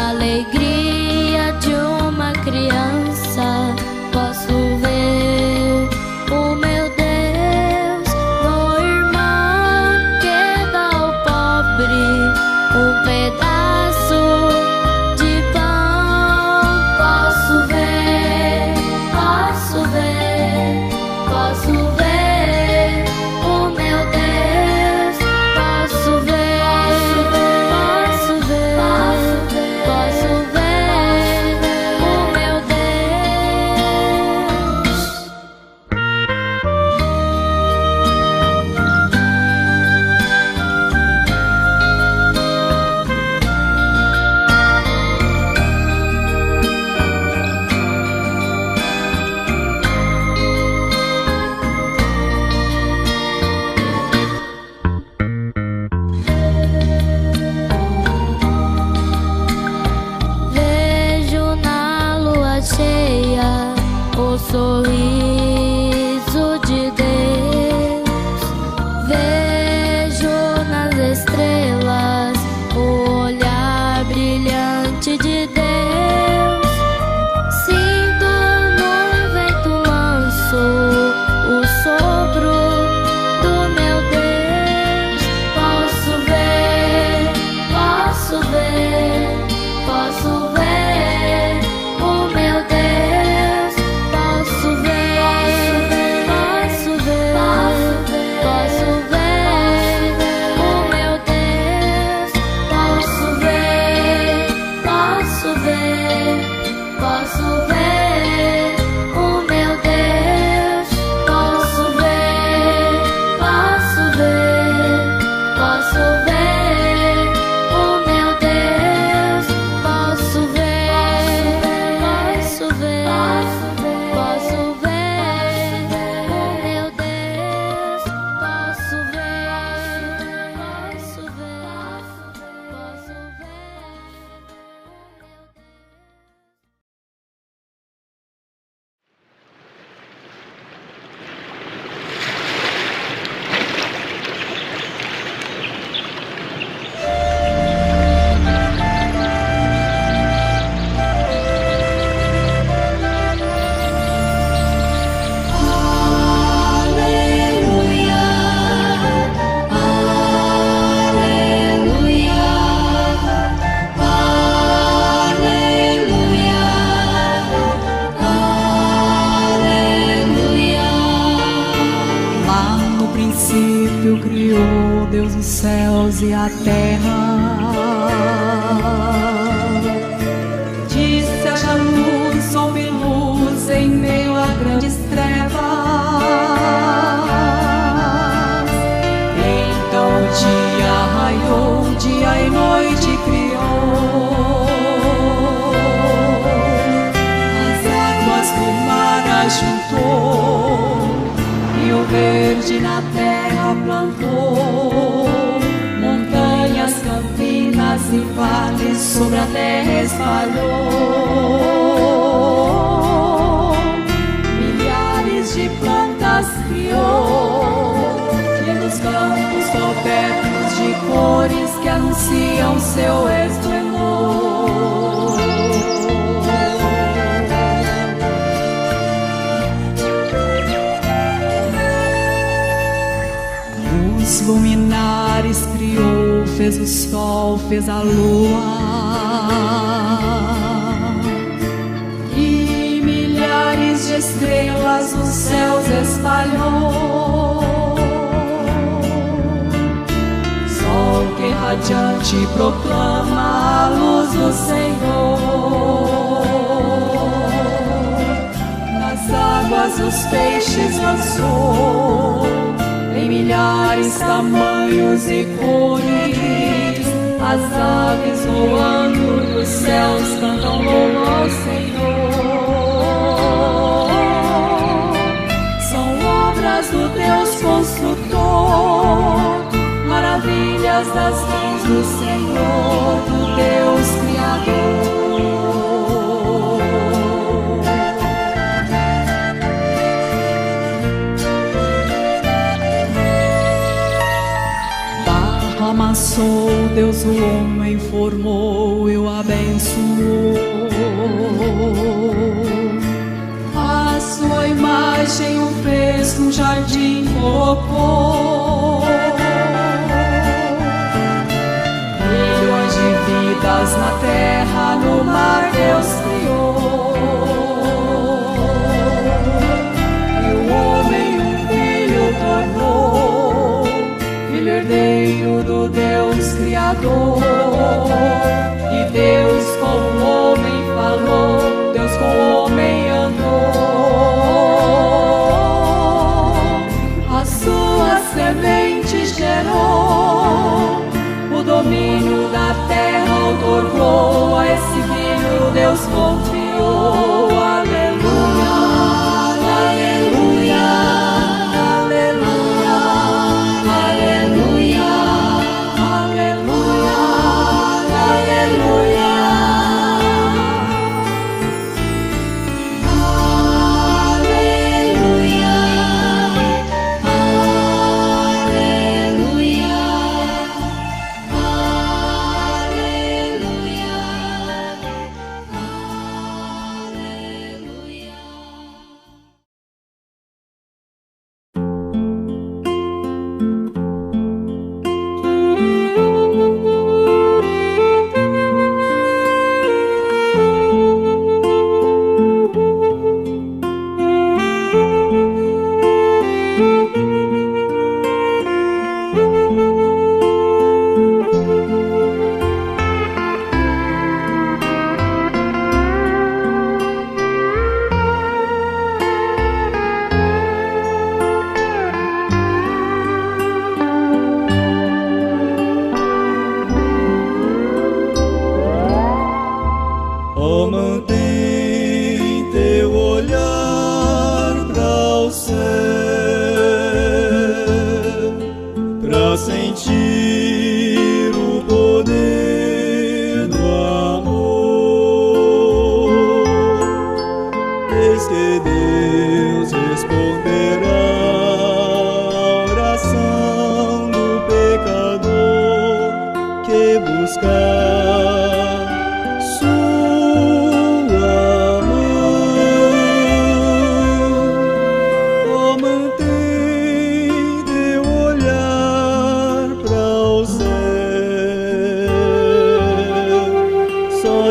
alegria de uma criança. Posso ver o meu Deus no irmão que dá ao pobre um pedaço de pão. Posso ver, posso ver, posso ver o meu Deus. Posso ver, posso ver, posso ver o meu Deus. Vejo na lua cheia o sorriso de Deus. Vejo nas estrelas o olhar brilhante de Deus. Sinto no vento manso o sopro do meu Deus. Posso ver, posso ver, posso ver o meu Deus. Posso ver, posso ver, posso ver o meu Deus. Posso ver, posso ver, posso ver o meu Deus. Posso ver, posso ver, posso ver o meu Deus. Posso ver, posso ver, posso ver o meu Deus. Posso ver, posso ver, posso Lá no princípio criou Deus os céus e a terra. Disse: haja luz, houve luz em meio a grandes trevas. Então o dia raiou, dia e noite criou. As águas do mar ajuntou e o verde na terra plantou. Montanhas, campinas e vales sobre a terra espalhou. Milhares de plantas criou e nos campos cobertos de cores que anunciam seu esplendor. Os luminares criou, fez o sol, fez a lua. E milhares de estrelas os céus espalhou. Sol que radiante proclama a luz do Senhor. Nas águas os peixes lançou em milhares tamanhos e cores. As aves voando nos céus cantam louvor ao Senhor. São obras do Deus construtor, maravilhas das mãos do Senhor, do Deus Criador. amassou, Deus o homem formou e o abençoou. A sua imagem o fez no jardim, colocou. Milhões de vidas na terra, no mar Deus criou. E o homem um filho tornou, filho herdeiro do Deus Criador. E Deus com o homem falou, Deus com o homem andou. A sua semente gerou, o domínio da terra outorgou. A esse filho Deus confiou. Aleluia, aleluia, aleluia, aleluia, aleluia, aleluia.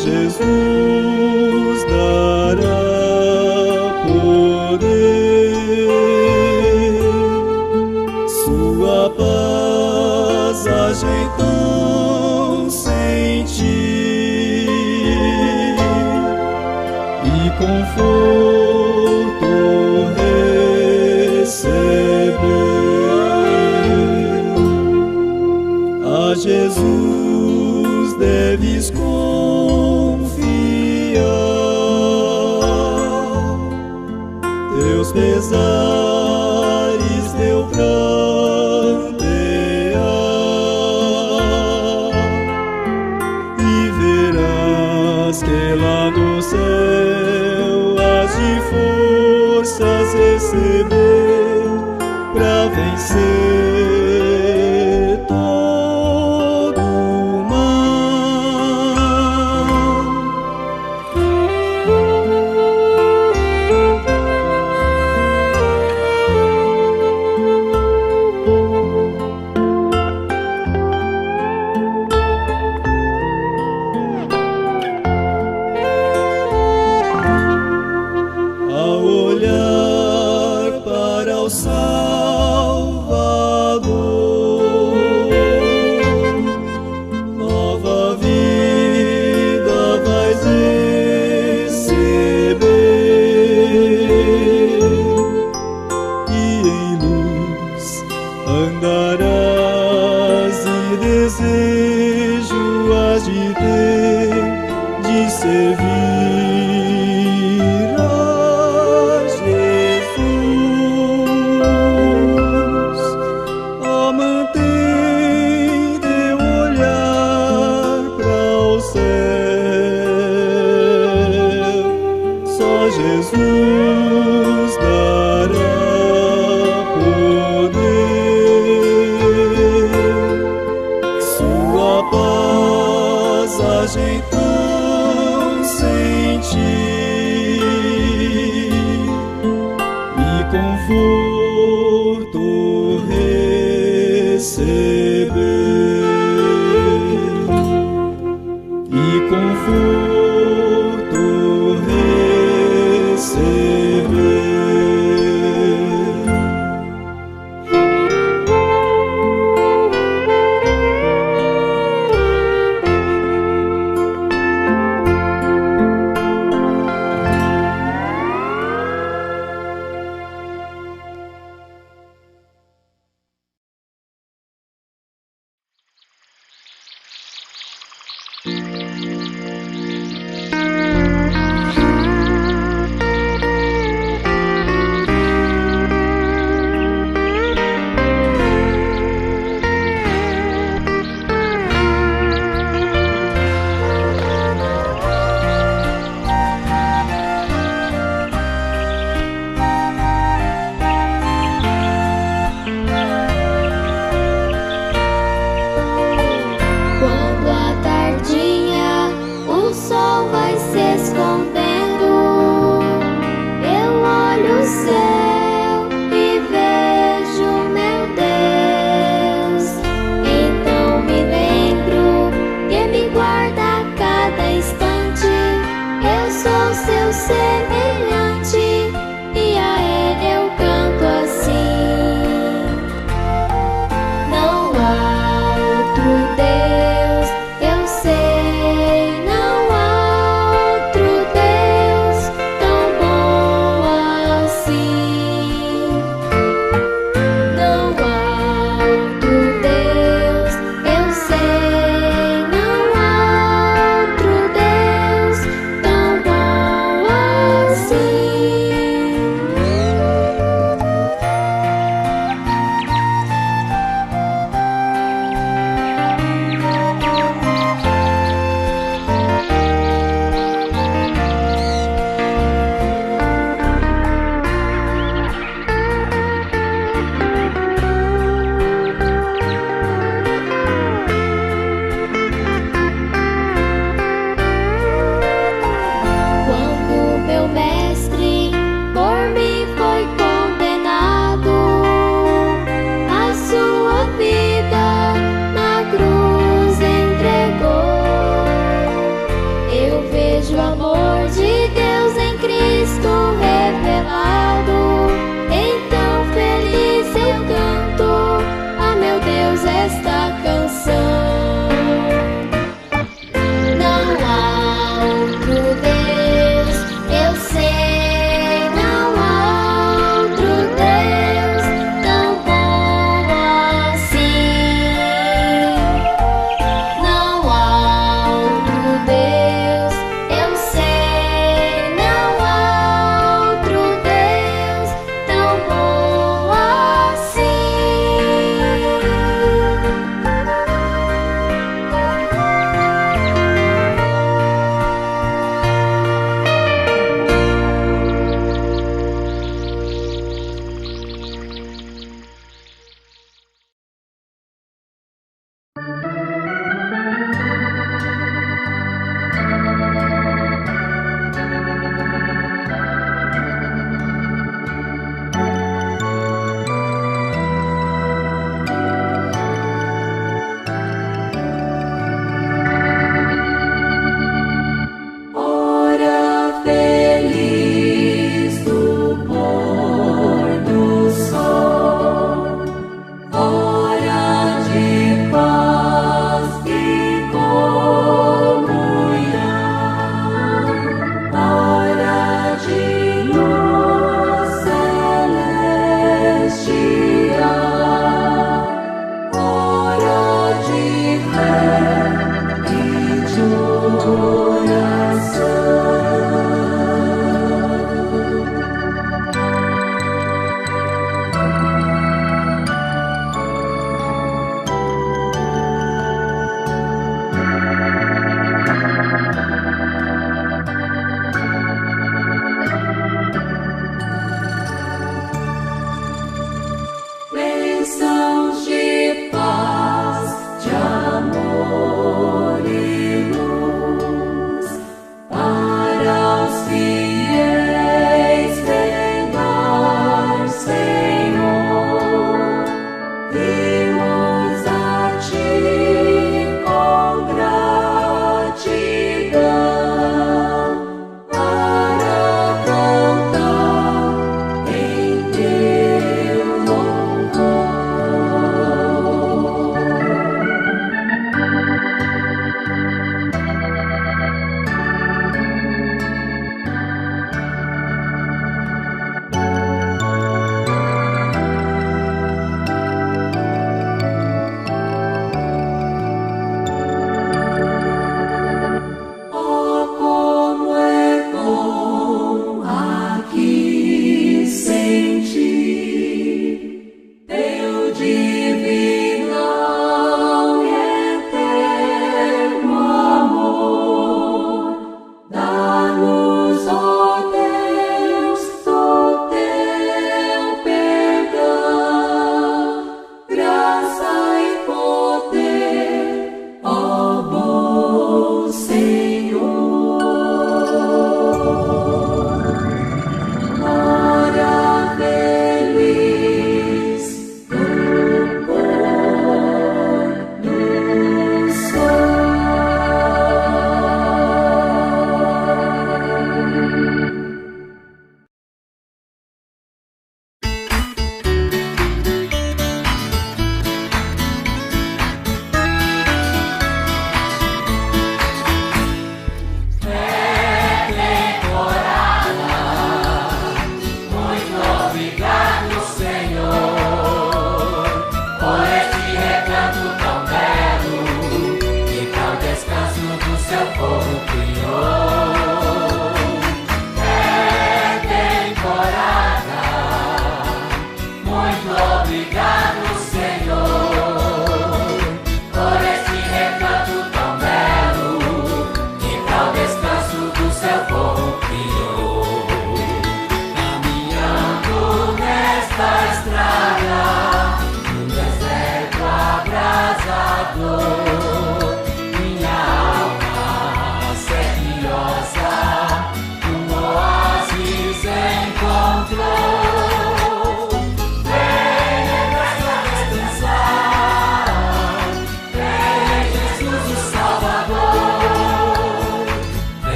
Jesus dará poder, sua paz haja então sentir e conforto receber. A Jesus deves teus pesares, teu prantear, e verás que lá no céu has de forças receber pra vencer todo o mal. Ao olhar para o Salvador, nova vida vais receber e em luz andarás e desejo has de ter de servir. Jesus dará poder, mensagem tão sentir e conforto receber e conforto receber.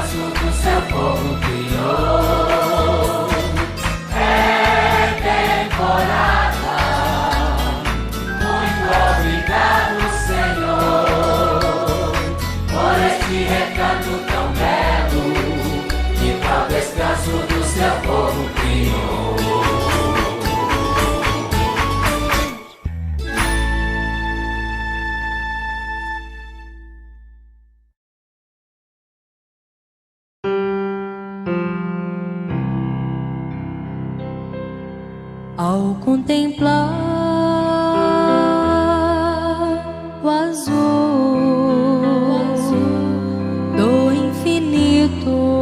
descanso do seu povo criou. É temporada. Muito obrigado, Senhor, por este recanto tão belo que para o descanso do seu povo criou. Ao contemplar o azul do infinito,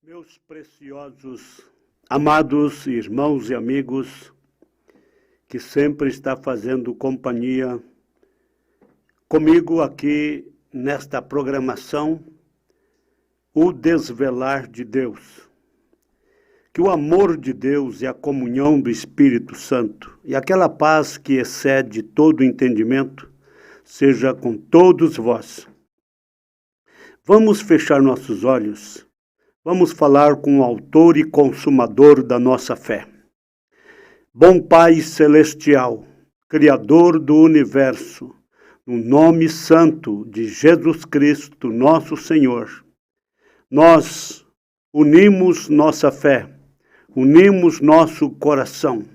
Meus preciosos, amados irmãos e amigos, que sempre está fazendo companhia comigo aqui nesta programação, o Desvelar de Deus. Que o amor de Deus e a comunhão do Espírito Santo e aquela paz que excede todo entendimento seja com todos vós. Vamos fechar nossos olhos. Vamos falar com o autor e consumador da nossa fé. Bom Pai Celestial, Criador do Universo, no nome santo de Jesus Cristo, nosso Senhor, nós unimos nossa fé, unimos nosso coração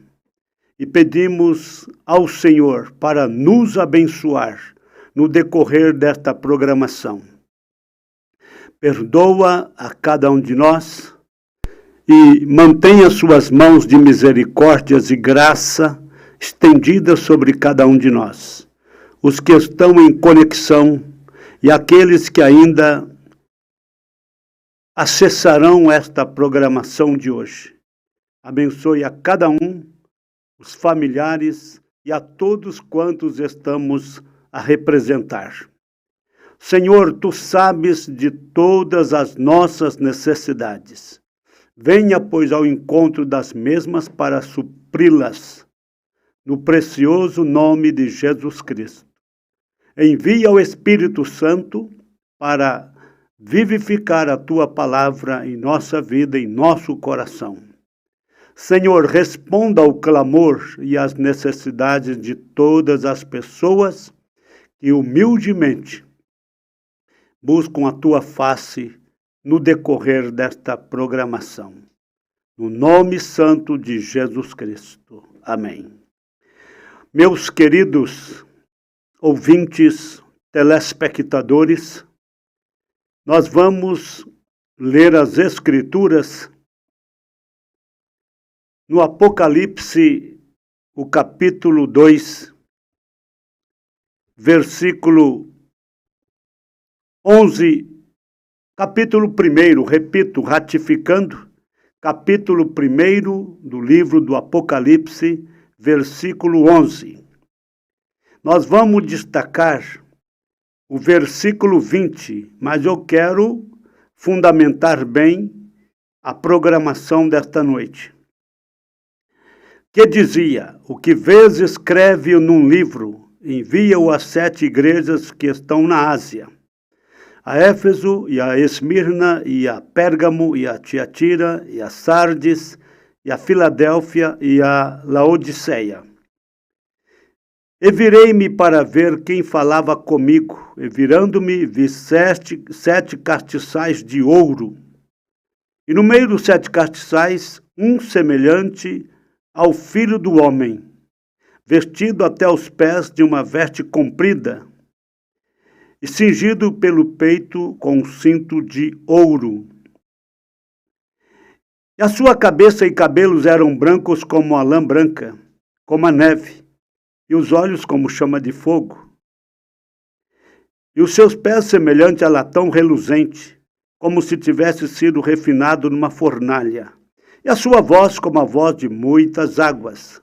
e pedimos ao Senhor para nos abençoar no decorrer desta programação. Perdoa a cada um de nós e mantenha suas mãos de misericórdias e graça estendidas sobre cada um de nós, os que estão em conexão e aqueles que ainda acessarão esta programação de hoje. Abençoe a cada um, os familiares e a todos quantos estamos a representar. Senhor, Tu sabes de todas as nossas necessidades. Venha, pois, ao encontro das mesmas para supri-las, no precioso nome de Jesus Cristo. Envia o Espírito Santo para vivificar a Tua palavra em nossa vida, em nosso coração. Senhor, responda ao clamor e às necessidades de todas as pessoas que humildemente buscam a Tua face no decorrer desta programação. No nome santo de Jesus Cristo. Amém. Meus queridos ouvintes, telespectadores, nós vamos ler as Escrituras no Apocalipse, o capítulo 2, versículo 11, capítulo 1, repito, ratificando, capítulo 1 do livro do Apocalipse, versículo 11. nós vamos destacar o versículo 20, mas eu quero fundamentar bem a programação desta noite. Que dizia: o que vês, escreve num livro, envia-o às 7 igrejas que estão na Ásia, a Éfeso, e a Esmirna, e a Pérgamo, e a Tiatira, e a Sardes, e a Filadélfia, e a Laodiceia. E virei-me para ver quem falava comigo, e virando-me, vi 7 castiçais de ouro, e no meio dos 7 castiçais, um semelhante ao Filho do Homem, vestido até os pés de uma veste comprida, e cingido pelo peito com um cinto de ouro. E a sua cabeça e cabelos eram brancos como a lã branca, como a neve, e os olhos como chama de fogo. E os seus pés semelhante a latão reluzente, como se tivesse sido refinado numa fornalha. E a sua voz como a voz de muitas águas.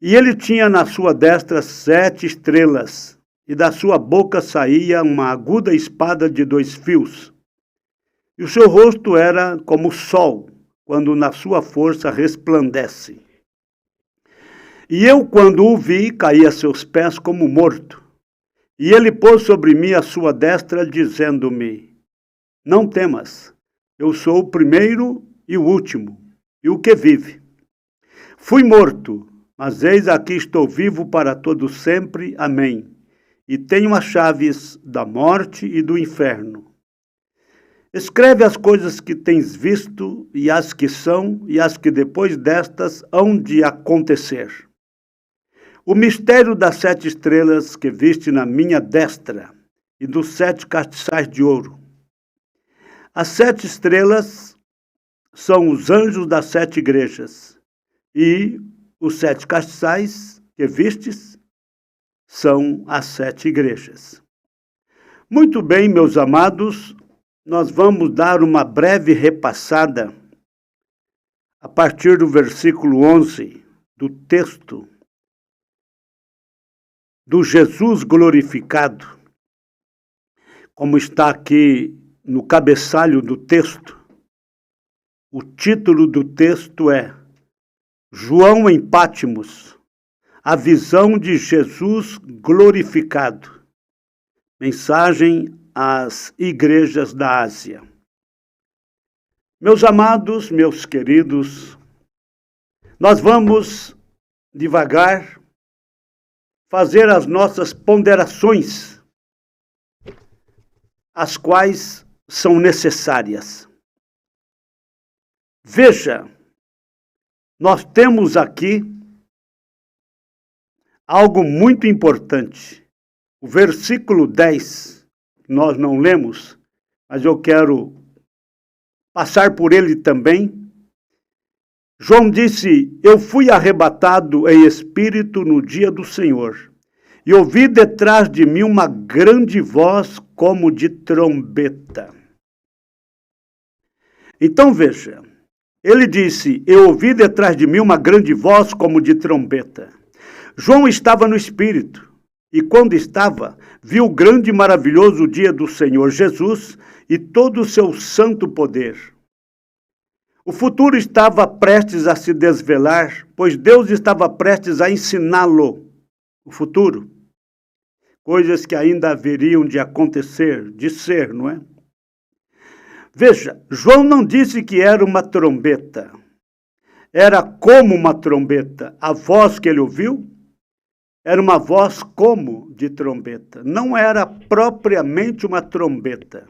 E ele tinha na sua destra 7 estrelas, e da sua boca saía uma aguda espada de 2 fios. E o seu rosto era como o sol, quando na sua força resplandece. E eu, quando o vi, caí a seus pés como morto. E ele pôs sobre mim a sua destra, dizendo-me: não temas, eu sou o primeiro e o último, e o que vive. Fui morto, mas eis aqui estou vivo para todo sempre. Amém. E tenho as chaves da morte e do inferno. Escreve as coisas que tens visto, e as que são, e as que depois destas hão de acontecer. O mistério das 7 estrelas que viste na minha destra, e dos 7 castiçais de ouro. As 7 estrelas são os anjos das 7 igrejas, e os 7 castiçais que vistes são as 7 igrejas. Muito bem, meus amados, nós vamos dar uma breve repassada a partir do versículo 11 do texto do Jesus glorificado, como está aqui no cabeçalho do texto. O título do texto é João em Pátimos, a visão de Jesus glorificado. Mensagem às igrejas da Ásia. Meus amados, meus queridos, nós vamos devagar fazer as nossas ponderações, as quais são necessárias. Veja, nós temos aqui algo muito importante. O versículo 10, nós não lemos, mas eu quero passar por ele também. João disse: eu fui arrebatado em espírito no dia do Senhor, e ouvi detrás de mim uma grande voz como de trombeta. Então veja, ele disse: eu ouvi detrás de mim uma grande voz como de trombeta. João estava no espírito, e quando estava, viu o grande e maravilhoso dia do Senhor Jesus e todo o seu santo poder. O futuro estava prestes a se desvelar, pois Deus estava prestes a ensiná-lo o futuro. Coisas que ainda haveriam de acontecer, de ser, não é? Veja, João não disse que era uma trombeta. Era como uma trombeta. A voz que ele ouviu era uma voz como de trombeta. Não era propriamente uma trombeta.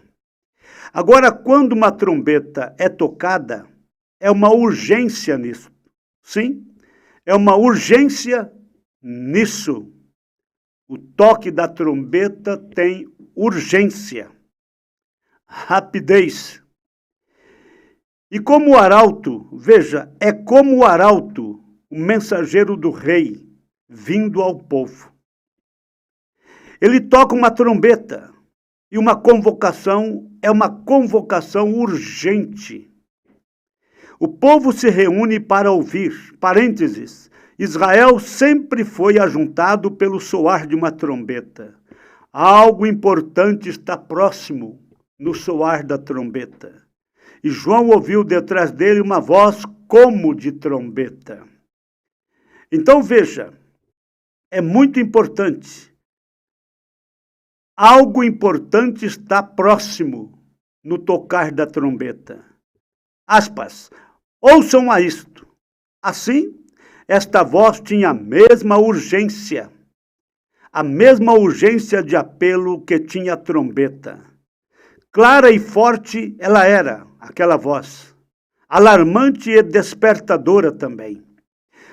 Agora, quando uma trombeta é tocada, é uma urgência nisso. Sim, é uma urgência nisso. O toque da trombeta tem urgência, rapidez. E como o arauto, veja, é como o arauto, o mensageiro do rei, vindo ao povo. Ele toca uma trombeta, e uma convocação é uma convocação urgente. O povo se reúne para ouvir, parênteses, Israel sempre foi ajuntado pelo soar de uma trombeta. Algo importante está próximo no soar da trombeta. E João ouviu detrás dele uma voz como de trombeta. Então veja, é muito importante. Algo importante está próximo no tocar da trombeta. Aspas, ouçam a isto. Assim, esta voz tinha a mesma urgência de apelo que tinha a trombeta. Clara e forte ela era, aquela voz, alarmante e despertadora também.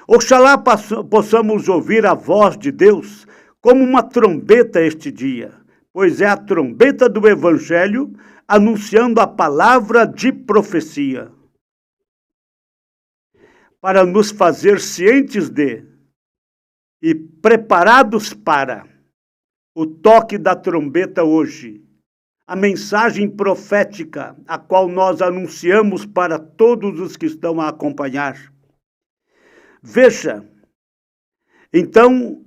Oxalá possamos ouvir a voz de Deus como uma trombeta este dia, pois é a trombeta do Evangelho anunciando a palavra de profecia, para nos fazer cientes de e preparados para o toque da trombeta hoje, a mensagem profética a qual nós anunciamos para todos os que estão a acompanhar. Veja, então,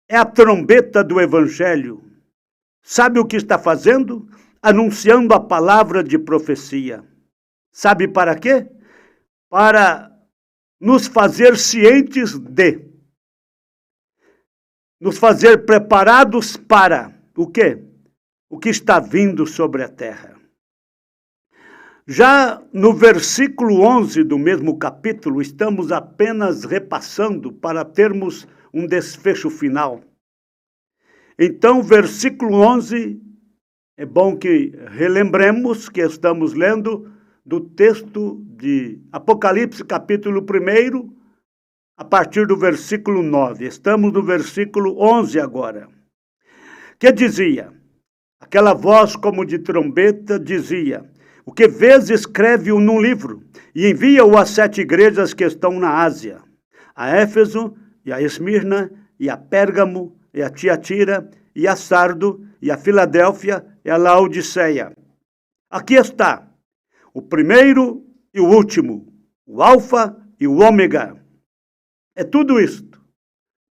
é a trombeta do Evangelho. Sabe o que está fazendo? Anunciando a palavra de profecia. Sabe para quê? Para nos fazer cientes de, nos fazer preparados para o quê? O que está vindo sobre a terra. Já no versículo 11 do mesmo capítulo, estamos apenas repassando para termos um desfecho final. Então, versículo 11, é bom que relembremos que estamos lendo do texto de Apocalipse, capítulo 1, a partir do versículo 9. Estamos no versículo 11 agora. Que dizia, aquela voz como de trombeta dizia, o que vês escreve-o num livro e envia-o às 7 igrejas que estão na Ásia, a Éfeso e a Esmirna e a Pérgamo e a Tiatira e a Sardo e a Filadélfia e a Laodiceia. Aqui está o primeiro e o último, o Alfa e o Ômega. É tudo isto.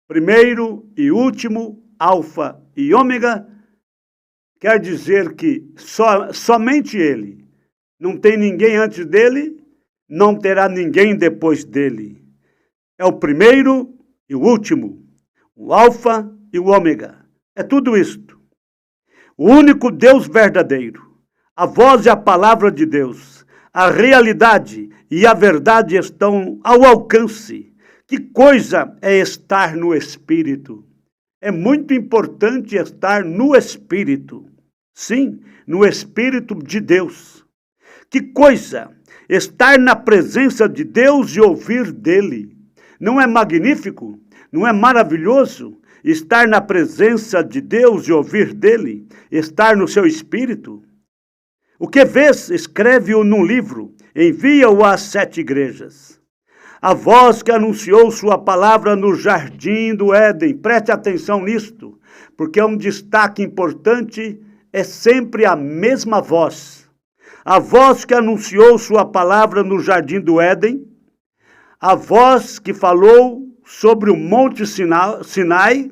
Primeiro e último, Alfa e Ômega, quer dizer que somente ele. Não tem ninguém antes dele, não terá ninguém depois dele. É o primeiro e o último, o Alfa e o Ômega. É tudo isto. O único Deus verdadeiro, a voz e a palavra de Deus, a realidade e a verdade estão ao alcance. Que coisa é estar no Espírito? É muito importante estar no Espírito. Sim, no Espírito de Deus. Que coisa estar na presença de Deus e ouvir dele. Não é magnífico? Não é maravilhoso? Estar na presença de Deus e ouvir dele? Estar no seu Espírito? O que vês, escreve-o num livro, envia-o às 7 igrejas. A voz que anunciou sua palavra no jardim do Éden, preste atenção nisto, porque é um destaque importante, é sempre a mesma voz. A voz que anunciou sua palavra no jardim do Éden, a voz que falou sobre o Monte Sinai,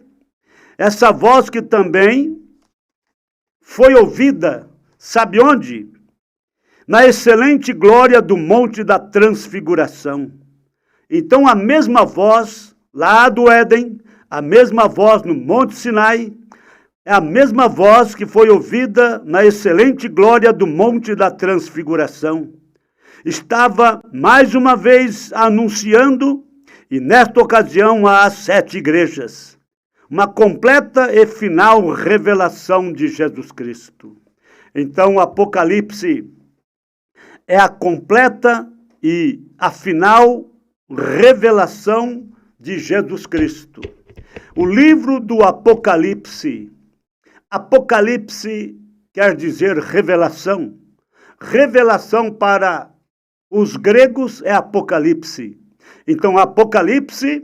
essa voz que também foi ouvida, sabe onde? Na excelente glória do Monte da Transfiguração. Então a mesma voz lá do Éden, a mesma voz no Monte Sinai, é a mesma voz que foi ouvida na excelente glória do Monte da Transfiguração. Estava mais uma vez anunciando, e nesta ocasião às 7 igrejas, uma completa e final revelação de Jesus Cristo. Então o Apocalipse é a completa e a final revelação de Jesus Cristo. O livro do Apocalipse, Apocalipse quer dizer revelação. Revelação para os gregos é Apocalipse. Então, Apocalipse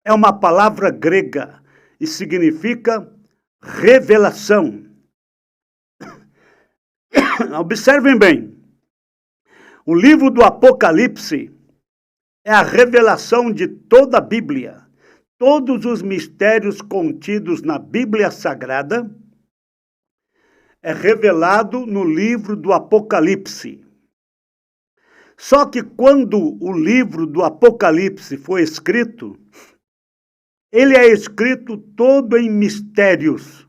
é uma palavra grega e significa revelação. Observem bem. O livro do Apocalipse é a revelação de toda a Bíblia. Todos os mistérios contidos na Bíblia Sagrada é revelado no livro do Apocalipse. Só que quando o livro do Apocalipse foi escrito, ele é escrito todo em mistérios.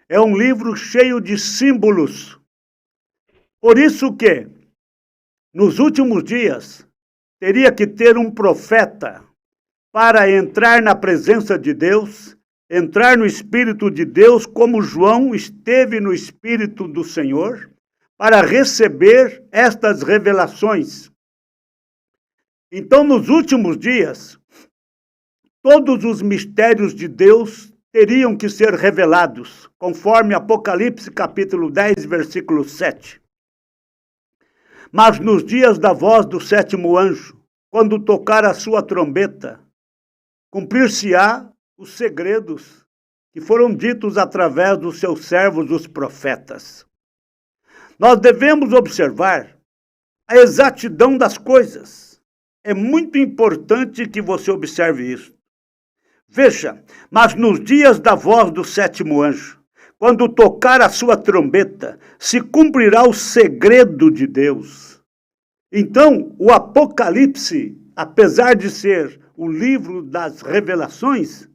É um livro cheio de símbolos. Por isso que, nos últimos dias, teria que ter um profeta para entrar na presença de Deus, entrar no Espírito de Deus, como João esteve no Espírito do Senhor, para receber estas revelações. Então, nos últimos dias, todos os mistérios de Deus teriam que ser revelados, conforme Apocalipse capítulo 10, versículo 7. Mas nos dias da voz do sétimo anjo, quando tocar a sua trombeta, cumprir-se-á os segredos que foram ditos através dos seus servos, os profetas. Nós devemos observar a exatidão das coisas. É muito importante que você observe isso. Veja, mas nos dias da voz do sétimo anjo, quando tocar a sua trombeta, se cumprirá o segredo de Deus. Então, o Apocalipse, apesar de ser o livro das revelações,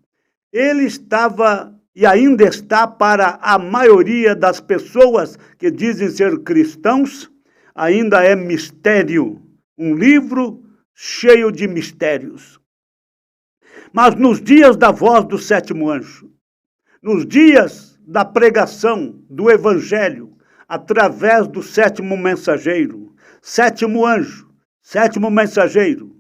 ele estava e ainda está para a maioria das pessoas que dizem ser cristãos, ainda é mistério, um livro cheio de mistérios. Mas nos dias da voz do sétimo anjo, nos dias da pregação do evangelho, através do sétimo mensageiro, sétimo anjo, sétimo mensageiro,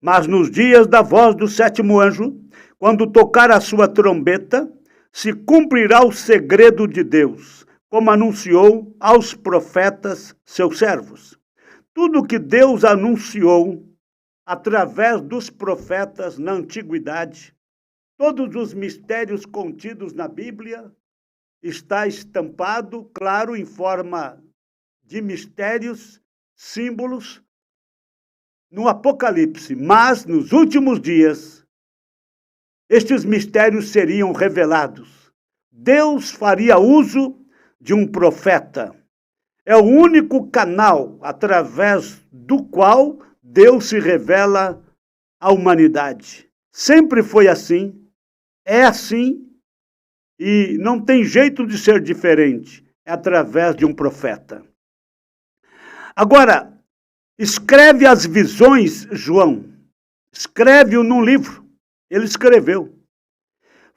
mas nos dias da voz do sétimo anjo, quando tocar a sua trombeta, se cumprirá o segredo de Deus, como anunciou aos profetas, seus servos. Tudo que Deus anunciou através dos profetas na antiguidade, todos os mistérios contidos na Bíblia, está estampado, claro, em forma de mistérios, símbolos, no Apocalipse. Mas, nos últimos dias, estes mistérios seriam revelados. Deus faria uso de um profeta. É o único canal através do qual Deus se revela à humanidade. Sempre foi assim, é assim, e não tem jeito de ser diferente. É através de um profeta. Agora, escreve as visões, João. Escreve-o num livro. Ele escreveu.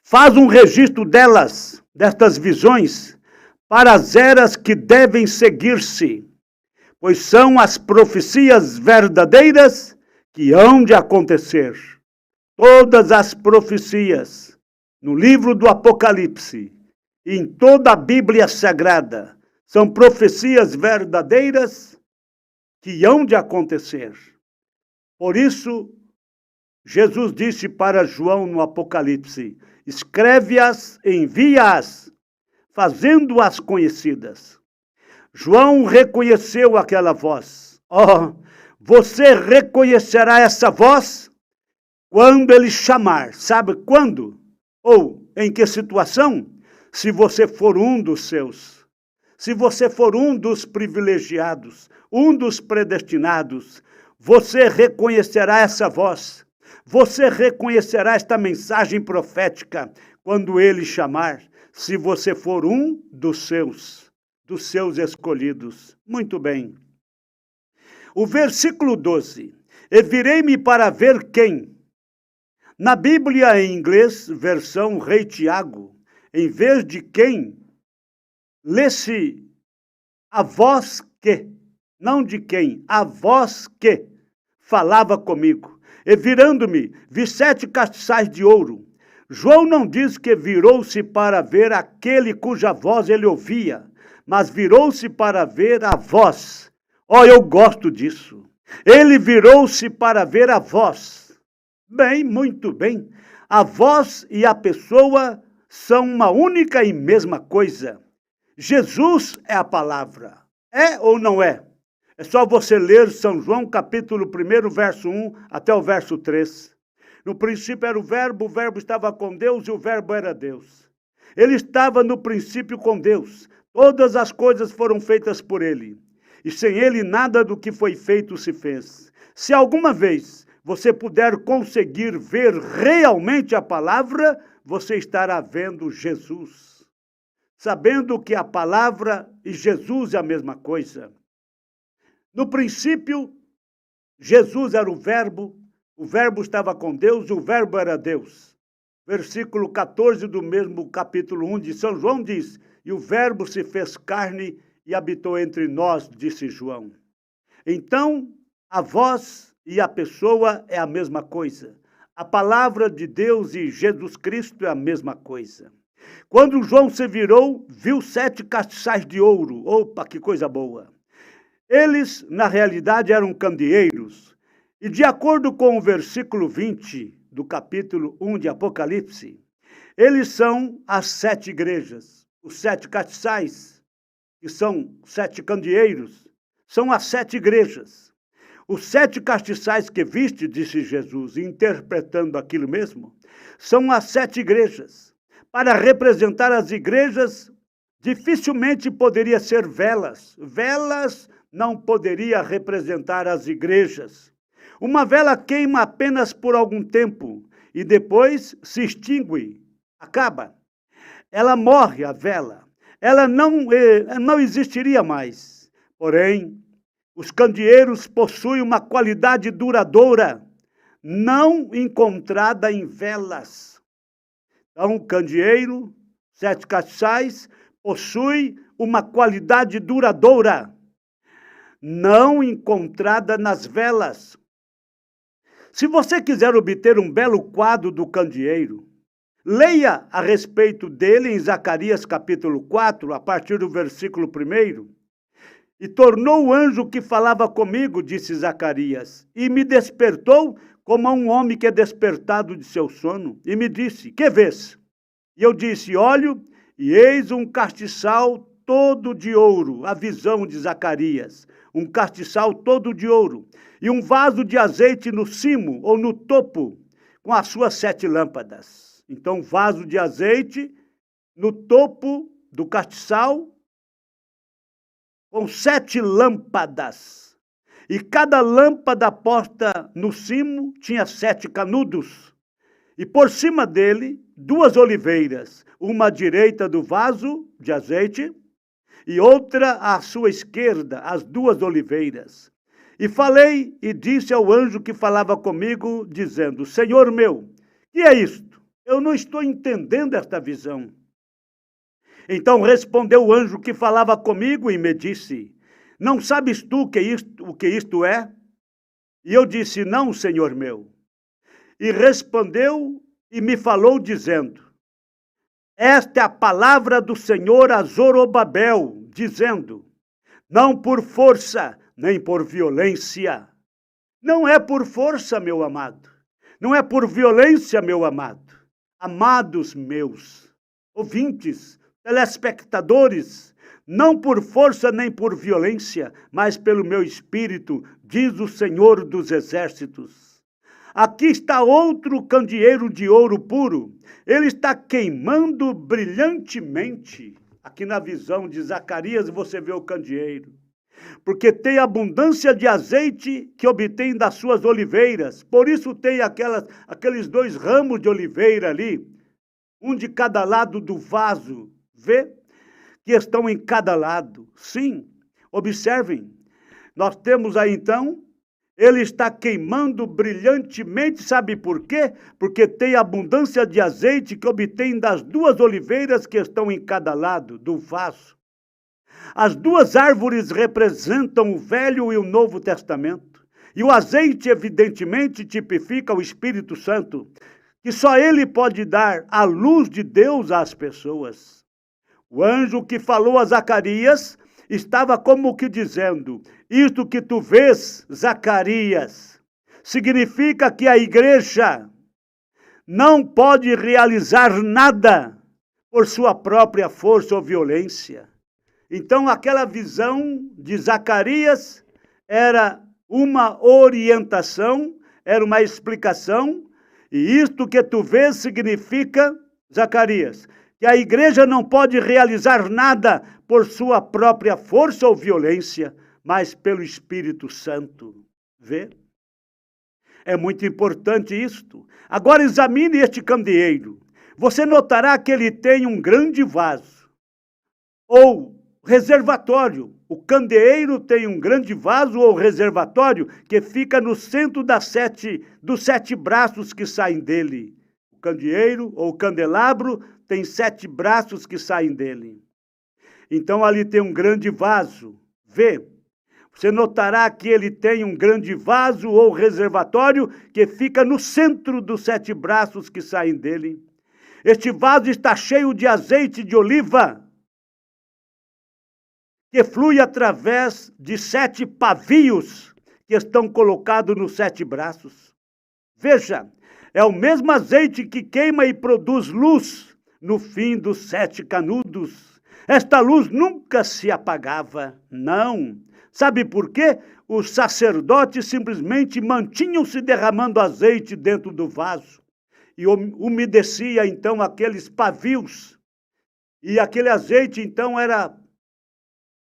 Faz um registro delas, destas visões, para as eras que devem seguir-se, pois são as profecias verdadeiras que hão de acontecer. Todas as profecias no livro do Apocalipse e em toda a Bíblia Sagrada são profecias verdadeiras que hão de acontecer. Por isso, Jesus disse para João no Apocalipse: escreve-as, envia-as, fazendo-as conhecidas. João reconheceu aquela voz. Você reconhecerá essa voz quando ele chamar. Sabe quando? Ou em que situação? Se você for um dos seus. Se você for um dos privilegiados, um dos predestinados, você reconhecerá essa voz. Você reconhecerá esta mensagem profética quando ele chamar, se você for um dos seus escolhidos. Muito bem. O versículo 12. E virei-me para ver quem. Na Bíblia em inglês, versão Rei Tiago, em vez de quem, lê-se a voz que, não de quem, a voz que falava comigo. E virando-me, vi 7 castiçais de ouro. João não diz que virou-se para ver aquele cuja voz ele ouvia, mas virou-se para ver a voz. Eu gosto disso. Ele virou-se para ver a voz. Bem, muito bem. A voz e a pessoa são uma única e mesma coisa. Jesus é a palavra. É ou não é? É só você ler São João, capítulo 1, verso 1 até o verso 3. No princípio era o verbo estava com Deus e o verbo era Deus. Ele estava no princípio com Deus. Todas as coisas foram feitas por ele. E sem ele nada do que foi feito se fez. Se alguma vez você puder conseguir ver realmente a palavra, você estará vendo Jesus. Sabendo que a palavra e Jesus é a mesma coisa. No princípio, Jesus era o verbo estava com Deus e o verbo era Deus. Versículo 14 do mesmo capítulo 1 de São João diz, e o verbo se fez carne e habitou entre nós, disse João. Então, a voz e a pessoa é a mesma coisa. A palavra de Deus e Jesus Cristo é a mesma coisa. Quando João se virou, viu 7 castiçais de ouro. Opa, que coisa boa! Eles, na realidade, eram candeeiros. E de acordo com o versículo 20 do capítulo 1 de Apocalipse, eles são as 7 igrejas. Os 7 castiçais, que são 7 candeeiros, são as 7 igrejas. Os 7 castiçais que viste, disse Jesus, interpretando aquilo mesmo, são as 7 igrejas. Para representar as igrejas, dificilmente poderia ser velas. Velas não poderia representar as igrejas. Uma vela queima apenas por algum tempo e depois se extingue, acaba. Ela morre, a vela. Ela não existiria mais. Porém, os candeeiros possuem uma qualidade duradoura, não encontrada em velas. Então, o candeeiro, 7 castiçais, possui uma qualidade duradoura, não encontrada nas velas. Se você quiser obter um belo quadro do candeeiro, leia a respeito dele em Zacarias capítulo 4, a partir do versículo 1. E tornou o anjo que falava comigo, disse Zacarias, e me despertou como a um homem que é despertado de seu sono, e me disse, que vês? E eu disse, olho, e eis um castiçal todo de ouro, a visão de Zacarias, um castiçal todo de ouro, e um vaso de azeite no cimo, ou no topo, com as suas 7 lâmpadas. Então, vaso de azeite no topo do castiçal, com 7 lâmpadas. E cada lâmpada posta no cimo tinha 7 canudos. E por cima dele, 2 oliveiras, uma à direita do vaso de azeite, e outra à sua esquerda, as 2 oliveiras. E falei e disse ao anjo que falava comigo, dizendo, Senhor meu, que é isto? Eu não estou entendendo esta visão. Então respondeu o anjo que falava comigo e me disse, não sabes tu o que isto é? E eu disse, não, Senhor meu. E respondeu e me falou dizendo, esta é a palavra do Senhor a Zorobabel, dizendo, não por força, nem por violência. Não é por força, meu amado. Não é por violência, meu amado. Amados meus, ouvintes, telespectadores, não por força nem por violência, mas pelo meu espírito, diz o Senhor dos Exércitos. Aqui está outro candeeiro de ouro puro. Ele está queimando brilhantemente. Aqui na visão de Zacarias você vê o candeeiro. Porque tem abundância de azeite que obtém das suas oliveiras. Por isso tem aqueles 2 ramos de oliveira ali, um de cada lado do vaso. Vê? Que estão em cada lado. Sim, observem. Nós temos aí então, ele está queimando brilhantemente, sabe por quê? Porque tem abundância de azeite que obtém das 2 oliveiras que estão em cada lado do vaso. As 2 árvores representam o Velho e o Novo Testamento. E o azeite, evidentemente, tipifica o Espírito Santo, que só ele pode dar a luz de Deus às pessoas. O anjo que falou a Zacarias estava como que dizendo, isto que tu vês, Zacarias, significa que a igreja não pode realizar nada por sua própria força ou violência. Então aquela visão de Zacarias era uma orientação, era uma explicação, e isto que tu vês significa, Zacarias, que a igreja não pode realizar nada por sua própria força ou violência, mas pelo Espírito Santo. Vê? É muito importante isto. Agora examine este candeeiro. Você notará que ele tem um grande vaso, ou reservatório. O candeeiro tem um grande vaso ou reservatório que fica no centro dos 7 braços que saem dele. O candeeiro ou candelabro tem 7 braços que saem dele. Então ali tem um grande vaso. Vê? Você notará que ele tem um grande vaso ou reservatório que fica no centro dos 7 braços que saem dele. Este vaso está cheio de azeite de oliva, que flui através de 7 pavios que estão colocados nos 7 braços. Veja, é o mesmo azeite que queima e produz luz no fim dos 7 canudos. Esta luz nunca se apagava, não. Sabe por quê? Os sacerdotes simplesmente mantinham-se derramando azeite dentro do vaso e umedecia então aqueles pavios. E aquele azeite então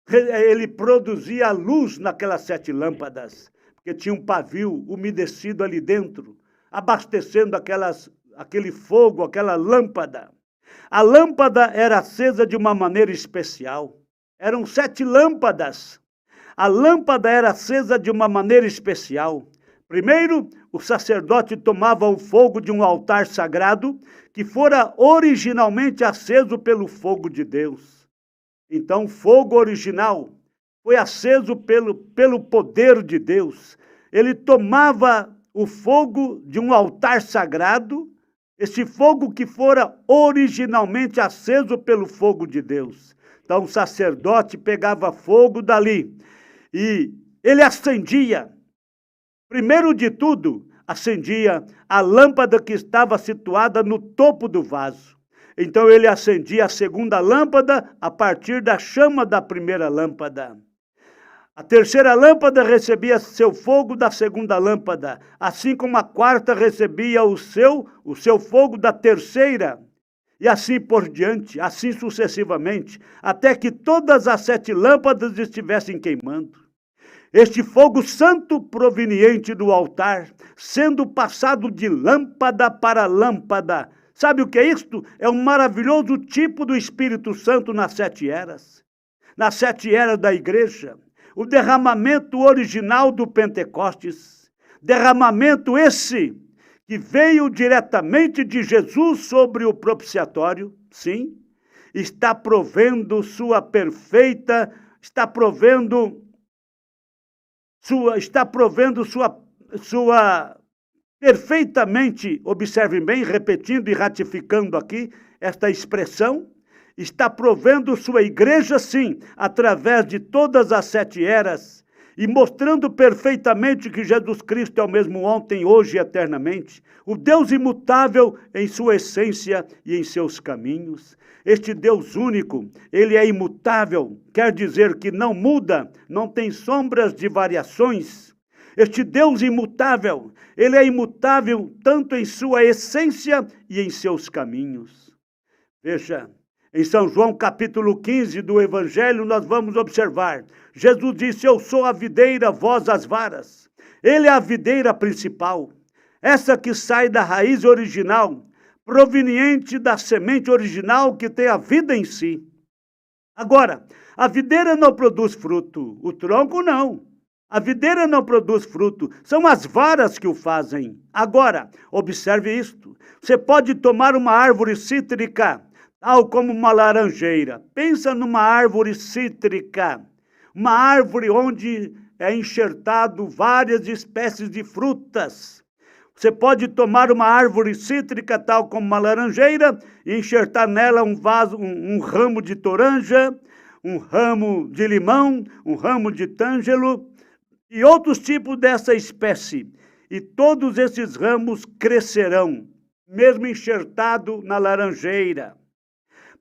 ele produzia luz naquelas 7 lâmpadas, porque tinha um pavio umedecido ali dentro, abastecendo aquele fogo, aquela lâmpada. A lâmpada era acesa de uma maneira especial. Eram 7 lâmpadas. A lâmpada era acesa de uma maneira especial. Primeiro, o sacerdote tomava o fogo de um altar sagrado que fora originalmente aceso pelo fogo de Deus. Então, o fogo original foi aceso pelo poder de Deus. Ele tomava o fogo de um altar sagrado, este fogo que fora originalmente aceso pelo fogo de Deus. Então, o sacerdote pegava fogo dali e ele acendia. Primeiro de tudo, acendia a lâmpada que estava situada no topo do vaso. Então ele acendia a segunda lâmpada a partir da chama da primeira lâmpada. A terceira lâmpada recebia seu fogo da segunda lâmpada, assim como a quarta recebia o seu fogo da terceira, e assim por diante, assim sucessivamente, até que todas as 7 lâmpadas estivessem queimando. Este fogo santo proveniente do altar, sendo passado de lâmpada para lâmpada. Sabe o que é isto? É um maravilhoso tipo do Espírito Santo nas 7 eras. Nas 7 eras da igreja. O derramamento original do Pentecostes. Derramamento esse que veio diretamente de Jesus sobre o propiciatório. Sim, está provendo sua perfeita, está provendo sua perfeitamente, observem bem, repetindo e ratificando aqui esta expressão, está provendo sua igreja, sim, através de todas as 7 eras, e mostrando perfeitamente que Jesus Cristo é o mesmo ontem, hoje e eternamente, o Deus imutável em sua essência e em seus caminhos. Este Deus único, ele é imutável, quer dizer que não muda, não tem sombras de variações. Este Deus imutável, ele é imutável tanto em sua essência e em seus caminhos. Veja, em São João capítulo 15 do Evangelho, nós vamos observar. Jesus disse, eu sou a videira, vós as varas. Ele é a videira principal, essa que sai da raiz original, proveniente da semente original que tem a vida em si. Agora, a videira não produz fruto, o tronco não. A videira não produz fruto, são as varas que o fazem. Agora, observe isto. Você pode tomar uma árvore cítrica, tal como uma laranjeira. Pensa numa árvore cítrica, uma árvore onde é enxertado várias espécies de frutas. Você pode tomar uma árvore cítrica, tal como uma laranjeira, e enxertar nela um ramo de toranja, um ramo de limão, um ramo de tângelo, e outros tipos dessa espécie. E todos esses ramos crescerão, mesmo enxertado na laranjeira.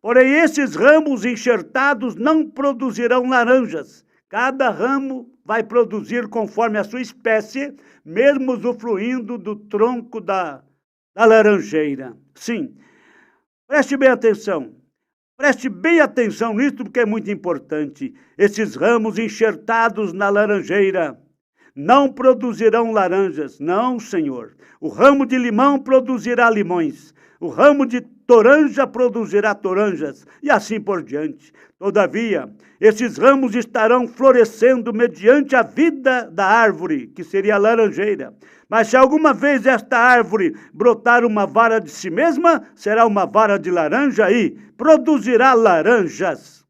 Porém, esses ramos enxertados não produzirão laranjas, Cada ramo vai produzir conforme a sua espécie, mesmo usufruindo do tronco da laranjeira. Sim, preste bem atenção. Preste bem atenção nisso, porque é muito importante. Esses ramos enxertados na laranjeira não produzirão laranjas. Não, Senhor. O ramo de limão produzirá limões. O ramo de toranja produzirá toranjas, e assim por diante. Todavia, esses ramos estarão florescendo mediante a vida da árvore, que seria a laranjeira. Mas se alguma vez esta árvore brotar uma vara de si mesma, será uma vara de laranja e produzirá laranjas.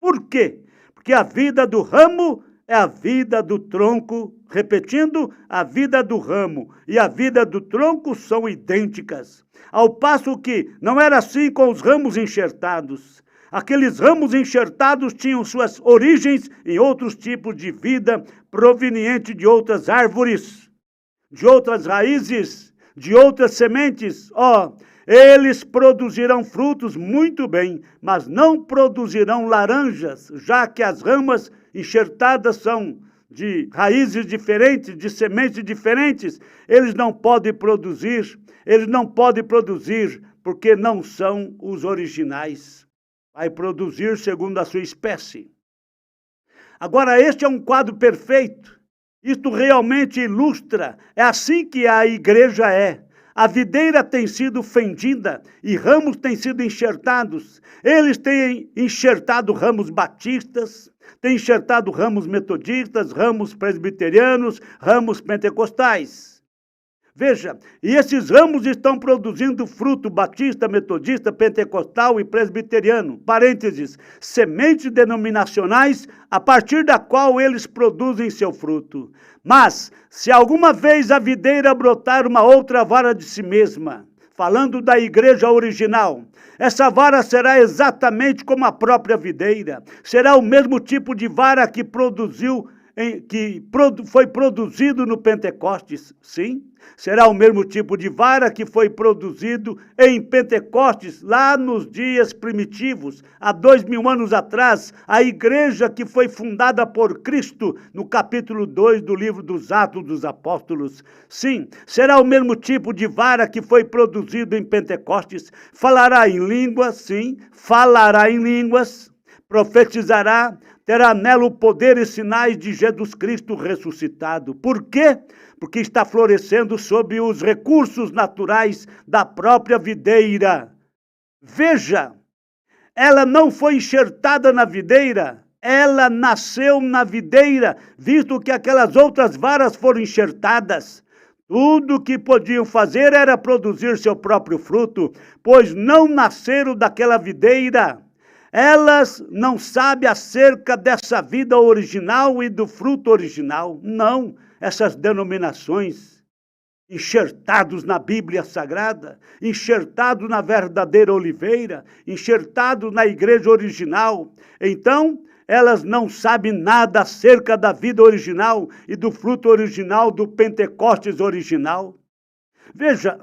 Por quê? Porque a vida do ramo é a vida do tronco. Repetindo, a vida do ramo e a vida do tronco são idênticas. Ao passo que não era assim com os ramos enxertados. Aqueles ramos enxertados tinham suas origens em outros tipos de vida, proveniente de outras árvores, de outras raízes, de outras sementes. Eles produzirão frutos muito bem, mas não produzirão laranjas, já que as ramas enxertadas são de raízes diferentes, de sementes diferentes. Eles não podem produzir porque não são os originais. Vai produzir segundo a sua espécie. Agora, este é um quadro perfeito. Isto realmente ilustra, é assim que a igreja é. A videira tem sido fendida e ramos têm sido enxertados. Eles têm enxertado ramos batistas, têm enxertado ramos metodistas, ramos presbiterianos, ramos pentecostais. Veja, e esses ramos estão produzindo fruto batista, metodista, pentecostal e presbiteriano. Parênteses, sementes denominacionais a partir da qual eles produzem seu fruto. Mas, se alguma vez a videira brotar uma outra vara de si mesma, falando da igreja original, essa vara será exatamente como a própria videira. Será o mesmo tipo de vara que foi produzido no Pentecostes, sim. Será o mesmo tipo de vara que foi produzido em Pentecostes, lá nos dias primitivos, há 2000 anos atrás, a igreja que foi fundada por Cristo, no capítulo 2 do livro dos Atos dos Apóstolos. Sim, será o mesmo tipo de vara que foi produzido em Pentecostes. Falará em línguas, sim, falará em línguas, profetizará, terá nela o poder e sinais de Jesus Cristo ressuscitado. Por quê? Porque está florescendo sob os recursos naturais da própria videira. Veja, ela não foi enxertada na videira, ela nasceu na videira, visto que aquelas outras varas foram enxertadas. Tudo o que podiam fazer era produzir seu próprio fruto, pois não nasceram daquela videira. Elas não sabem acerca dessa vida original e do fruto original. Não, essas denominações, enxertados na Bíblia Sagrada, enxertados na verdadeira oliveira, enxertados na igreja original. Então, elas não sabem nada acerca da vida original e do fruto original do Pentecostes original. Veja,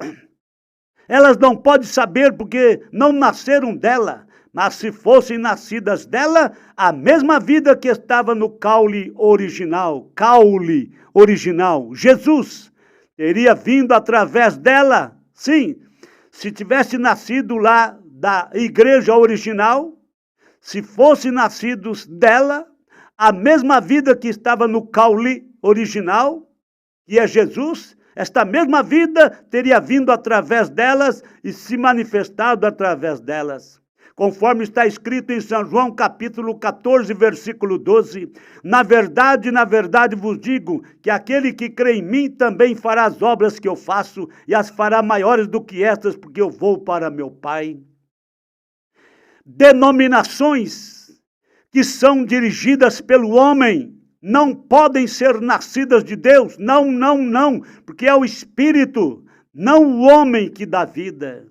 elas não podem saber porque não nasceram dela. Mas se fossem nascidas dela, a mesma vida que estava no caule original, Jesus, teria vindo através dela. Sim, se tivesse nascido lá da igreja original, se fossem nascidos dela, a mesma vida que estava no caule original, que é Jesus, esta mesma vida teria vindo através delas e se manifestado através delas. Conforme está escrito em São João capítulo 14, versículo 12, na verdade vos digo que aquele que crê em mim também fará as obras que eu faço e as fará maiores do que estas, porque eu vou para meu Pai. Denominações que são dirigidas pelo homem não podem ser nascidas de Deus, não, porque é o Espírito, não o homem que dá vida.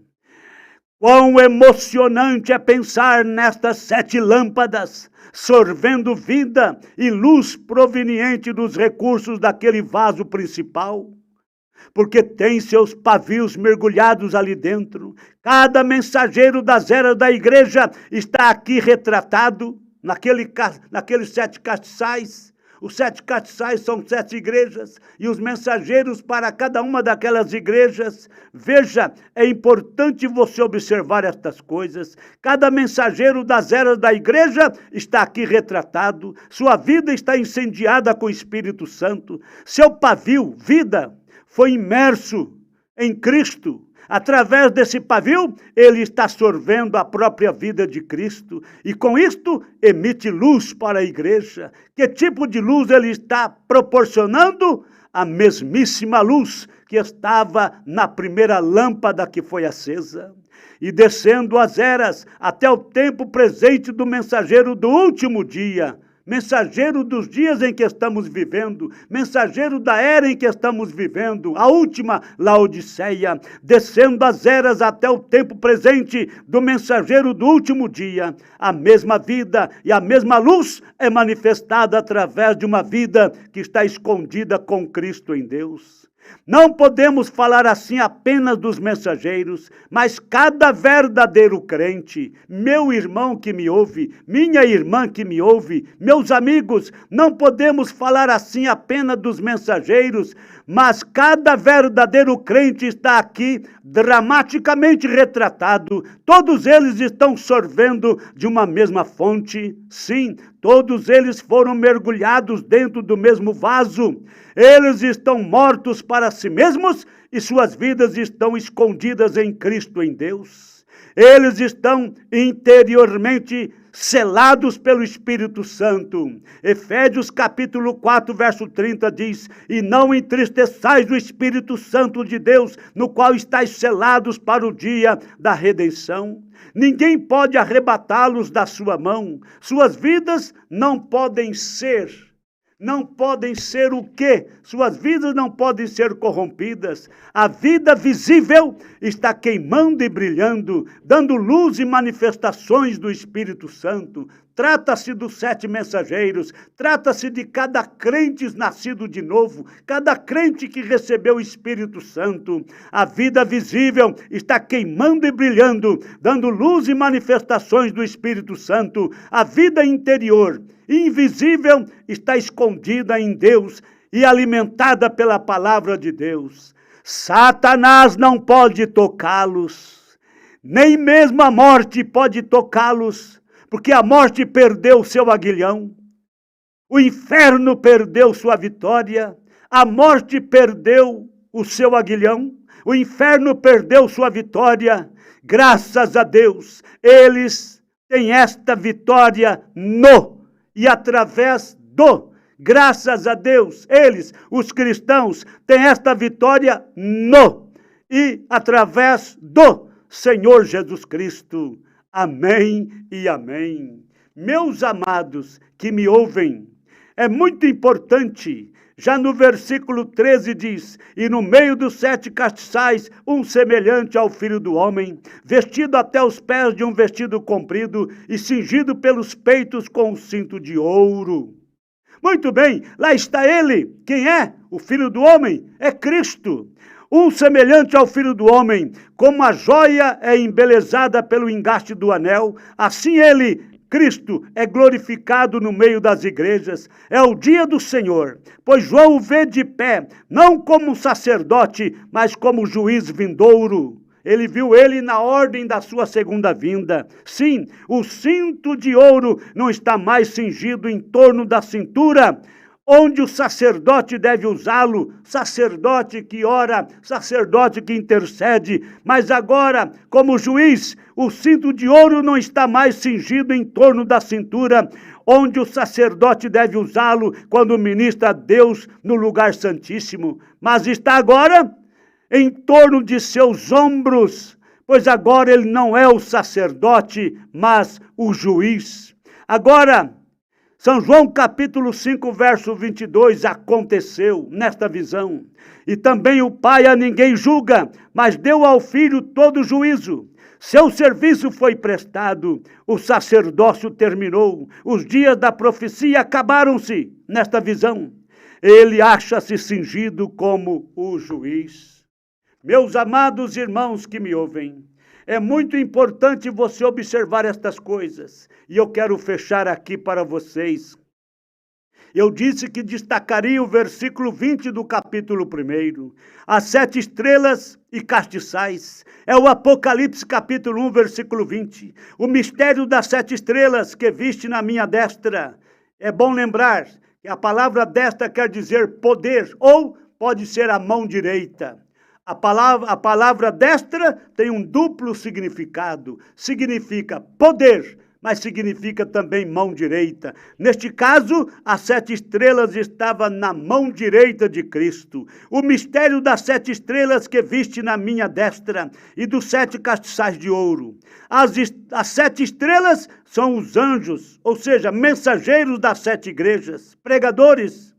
Quão emocionante é pensar nestas 7 lâmpadas, sorvendo vida e luz proveniente dos recursos daquele vaso principal, porque tem seus pavios mergulhados ali dentro. Cada mensageiro das eras da igreja está aqui retratado, naqueles 7 castiçais. Os 7 castiçais são 7 igrejas e os mensageiros para cada uma daquelas igrejas. Veja, é importante você observar estas coisas. Cada mensageiro das eras da igreja está aqui retratado. Sua vida está incendiada com o Espírito Santo. Seu pavio, vida, foi imerso em Cristo. Através desse pavio, ele está sorvendo a própria vida de Cristo e com isto emite luz para a igreja. Que tipo de luz ele está proporcionando? A mesmíssima luz que estava na primeira lâmpada que foi acesa. E descendo as eras até o tempo presente do mensageiro do último dia, mensageiro dos dias em que estamos vivendo, mensageiro da era em que estamos vivendo, a última Laodiceia, descendo as eras até o tempo presente do mensageiro do último dia, a mesma vida e a mesma luz é manifestada através de uma vida que está escondida com Cristo em Deus. Não podemos falar assim apenas dos mensageiros, mas cada verdadeiro crente, meu irmão que me ouve, minha irmã que me ouve, meus amigos, não podemos falar assim apenas dos mensageiros, mas cada verdadeiro crente está aqui dramaticamente retratado. Todos eles estão sorvendo de uma mesma fonte. Sim, todos eles foram mergulhados dentro do mesmo vaso. Eles estão mortos para si mesmos e suas vidas estão escondidas em Cristo, em Deus. Eles estão interiormente selados pelo Espírito Santo. Efésios capítulo 4, verso 30 diz: e não entristeçais o Espírito Santo de Deus, no qual estáis selados para o dia da redenção. Ninguém pode arrebatá-los da sua mão. Suas vidas não podem ser o quê? Suas vidas não podem ser corrompidas. A vida visível está queimando e brilhando, dando luz e manifestações do Espírito Santo. Trata-se dos 7 mensageiros, trata-se de cada crente nascido de novo, cada crente que recebeu o Espírito Santo. A vida visível está queimando e brilhando, dando luz e manifestações do Espírito Santo. A vida interior, invisível, está escondida em Deus e alimentada pela palavra de Deus. Satanás não pode tocá-los, nem mesmo a morte pode tocá-los, porque a morte perdeu seu aguilhão, o inferno perdeu sua vitória, a morte perdeu o seu aguilhão, o inferno perdeu sua vitória. Graças a Deus, eles têm esta vitória no e através do. Graças a Deus, eles, os cristãos, têm esta vitória no e através do Senhor Jesus Cristo. Amém e amém. Meus amados que me ouvem, é muito importante, já no versículo 13 diz: e no meio dos 7 castiçais, um semelhante ao Filho do Homem, vestido até os pés de um vestido comprido e cingido pelos peitos com um cinto de ouro. Muito bem, lá está ele. Quem é? O Filho do Homem? É Cristo. Um semelhante ao Filho do Homem, como a joia é embelezada pelo engaste do anel, assim ele, Cristo, é glorificado no meio das igrejas. É o dia do Senhor, pois João o vê de pé, não como sacerdote, mas como juiz vindouro. Ele viu ele na ordem da sua segunda vinda. Sim, o cinto de ouro não está mais cingido em torno da cintura, onde o sacerdote deve usá-lo, sacerdote que ora, sacerdote que intercede, mas agora, como juiz, o cinto de ouro não está mais cingido em torno da cintura, onde o sacerdote deve usá-lo quando ministra a Deus no lugar santíssimo, mas está agora em torno de seus ombros, pois agora ele não é o sacerdote, mas o juiz. Agora, São João capítulo 5, verso 22, aconteceu nesta visão. E também o Pai a ninguém julga, mas deu ao Filho todo o juízo. Seu serviço foi prestado, o sacerdócio terminou, os dias da profecia acabaram-se nesta visão. Ele acha-se cingido como o juiz. Meus amados irmãos que me ouvem, É muito importante você observar estas coisas. E eu quero fechar aqui para vocês. Eu disse que destacaria o versículo 20 do capítulo 1. As 7 estrelas e castiçais. É o Apocalipse capítulo 1, versículo 20. O mistério das 7 estrelas que viste na minha destra. É bom lembrar que a palavra destra quer dizer poder, ou pode ser a mão direita. A palavra destra tem um duplo significado. Significa poder, mas significa também mão direita. Neste caso, as 7 estrelas estavam na mão direita de Cristo. O mistério das 7 estrelas que viste na minha destra e dos 7 castiçais de ouro. As 7 estrelas são os anjos, ou seja, mensageiros das 7 igrejas, pregadores.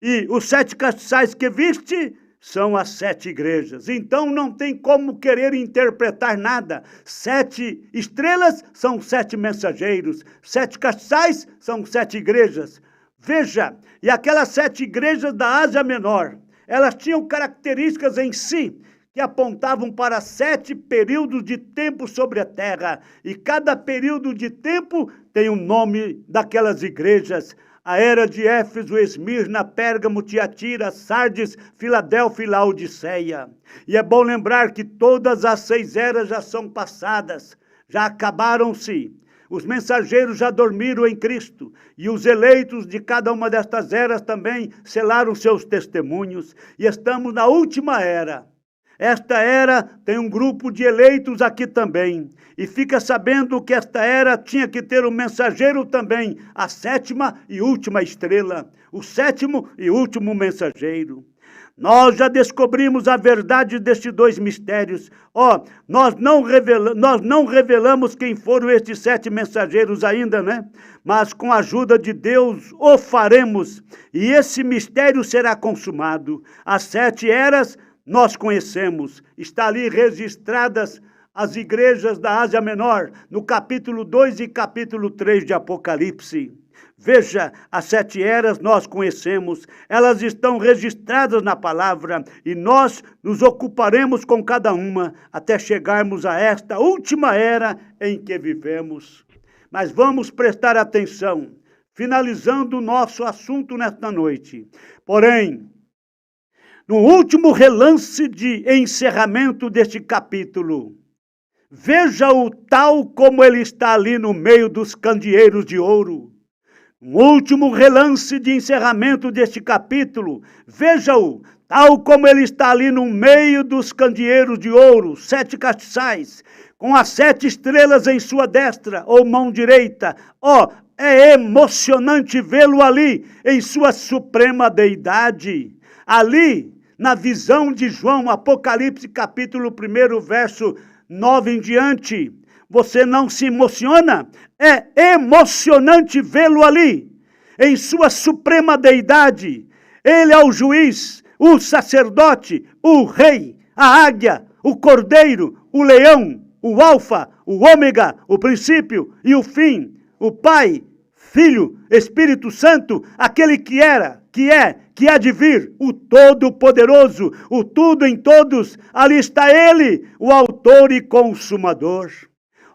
E os 7 castiçais que viste são as 7 igrejas. Então não tem como querer interpretar nada. 7 estrelas são 7 mensageiros. 7 castiçais são 7 igrejas. Veja, e aquelas 7 igrejas da Ásia Menor, elas tinham características em si que apontavam para 7 períodos de tempo sobre a terra. E cada período de tempo tem o nome daquelas igrejas. A era de Éfeso, Esmirna, Pérgamo, Tiatira, Sardes, Filadélfia e Laodiceia. E é bom lembrar que todas as 6 eras já são passadas, já acabaram-se. Os mensageiros já dormiram em Cristo, e os eleitos de cada uma destas eras também selaram seus testemunhos, e estamos na última era. Esta era tem um grupo de eleitos aqui também. E fica sabendo que esta era tinha que ter um mensageiro também, a 7ª e última estrela, o 7º e último mensageiro. Nós já descobrimos a verdade destes 2 mistérios. Nós não revelamos quem foram estes 7 mensageiros ainda, né? Mas com a ajuda de Deus o faremos. E esse mistério será consumado. As 7 eras nós conhecemos, está ali registradas as igrejas da Ásia Menor, no capítulo 2 e capítulo 3 de Apocalipse. Veja, as 7 eras nós conhecemos, elas estão registradas na palavra, e nós nos ocuparemos com cada uma, até chegarmos a esta última era em que vivemos. Mas vamos prestar atenção, finalizando o nosso assunto nesta noite. Porém, no último relance de encerramento deste capítulo, veja-o tal como ele está ali no meio dos candeeiros de ouro. No último relance de encerramento deste capítulo, veja-o tal como ele está ali no meio dos candeeiros de ouro, 7 castiçais, com as 7 estrelas em sua destra ou mão direita. É emocionante vê-lo ali em sua suprema deidade. Ali, na visão de João, Apocalipse capítulo 1, verso 9 em diante, você não se emociona? É emocionante vê-lo ali, em sua suprema deidade. Ele é o juiz, o sacerdote, o rei, a águia, o cordeiro, o leão, o alfa, o ômega, o princípio e o fim, o Pai, Filho, Espírito Santo, aquele que era, que é, que há de vir, o Todo-Poderoso, o tudo em todos. Ali está ele, o autor e consumador.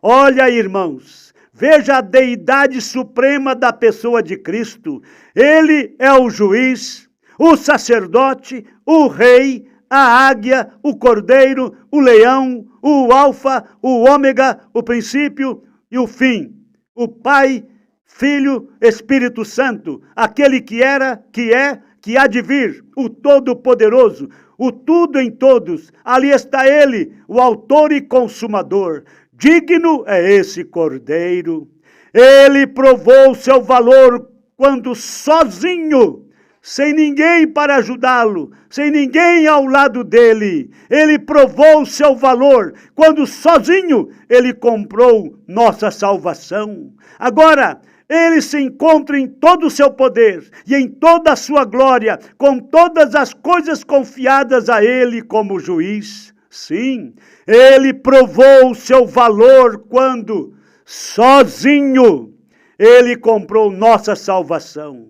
Olha, irmãos, veja a deidade suprema da pessoa de Cristo. Ele é o juiz, o sacerdote, o rei, a águia, o cordeiro, o leão, o alfa, o ômega, o princípio e o fim. O Pai, Filho, Espírito Santo, aquele que era, que é, que há de vir, o Todo-Poderoso, o tudo em todos. Ali está ele, o autor e consumador. Digno é esse cordeiro. Ele provou seu valor quando sozinho, sem ninguém para ajudá-lo, sem ninguém ao lado dele. Ele provou seu valor quando sozinho ele comprou nossa salvação. Agora, ele se encontra em todo o seu poder e em toda a sua glória, com todas as coisas confiadas a ele como juiz. Sim, ele provou o seu valor quando, sozinho, ele comprou nossa salvação.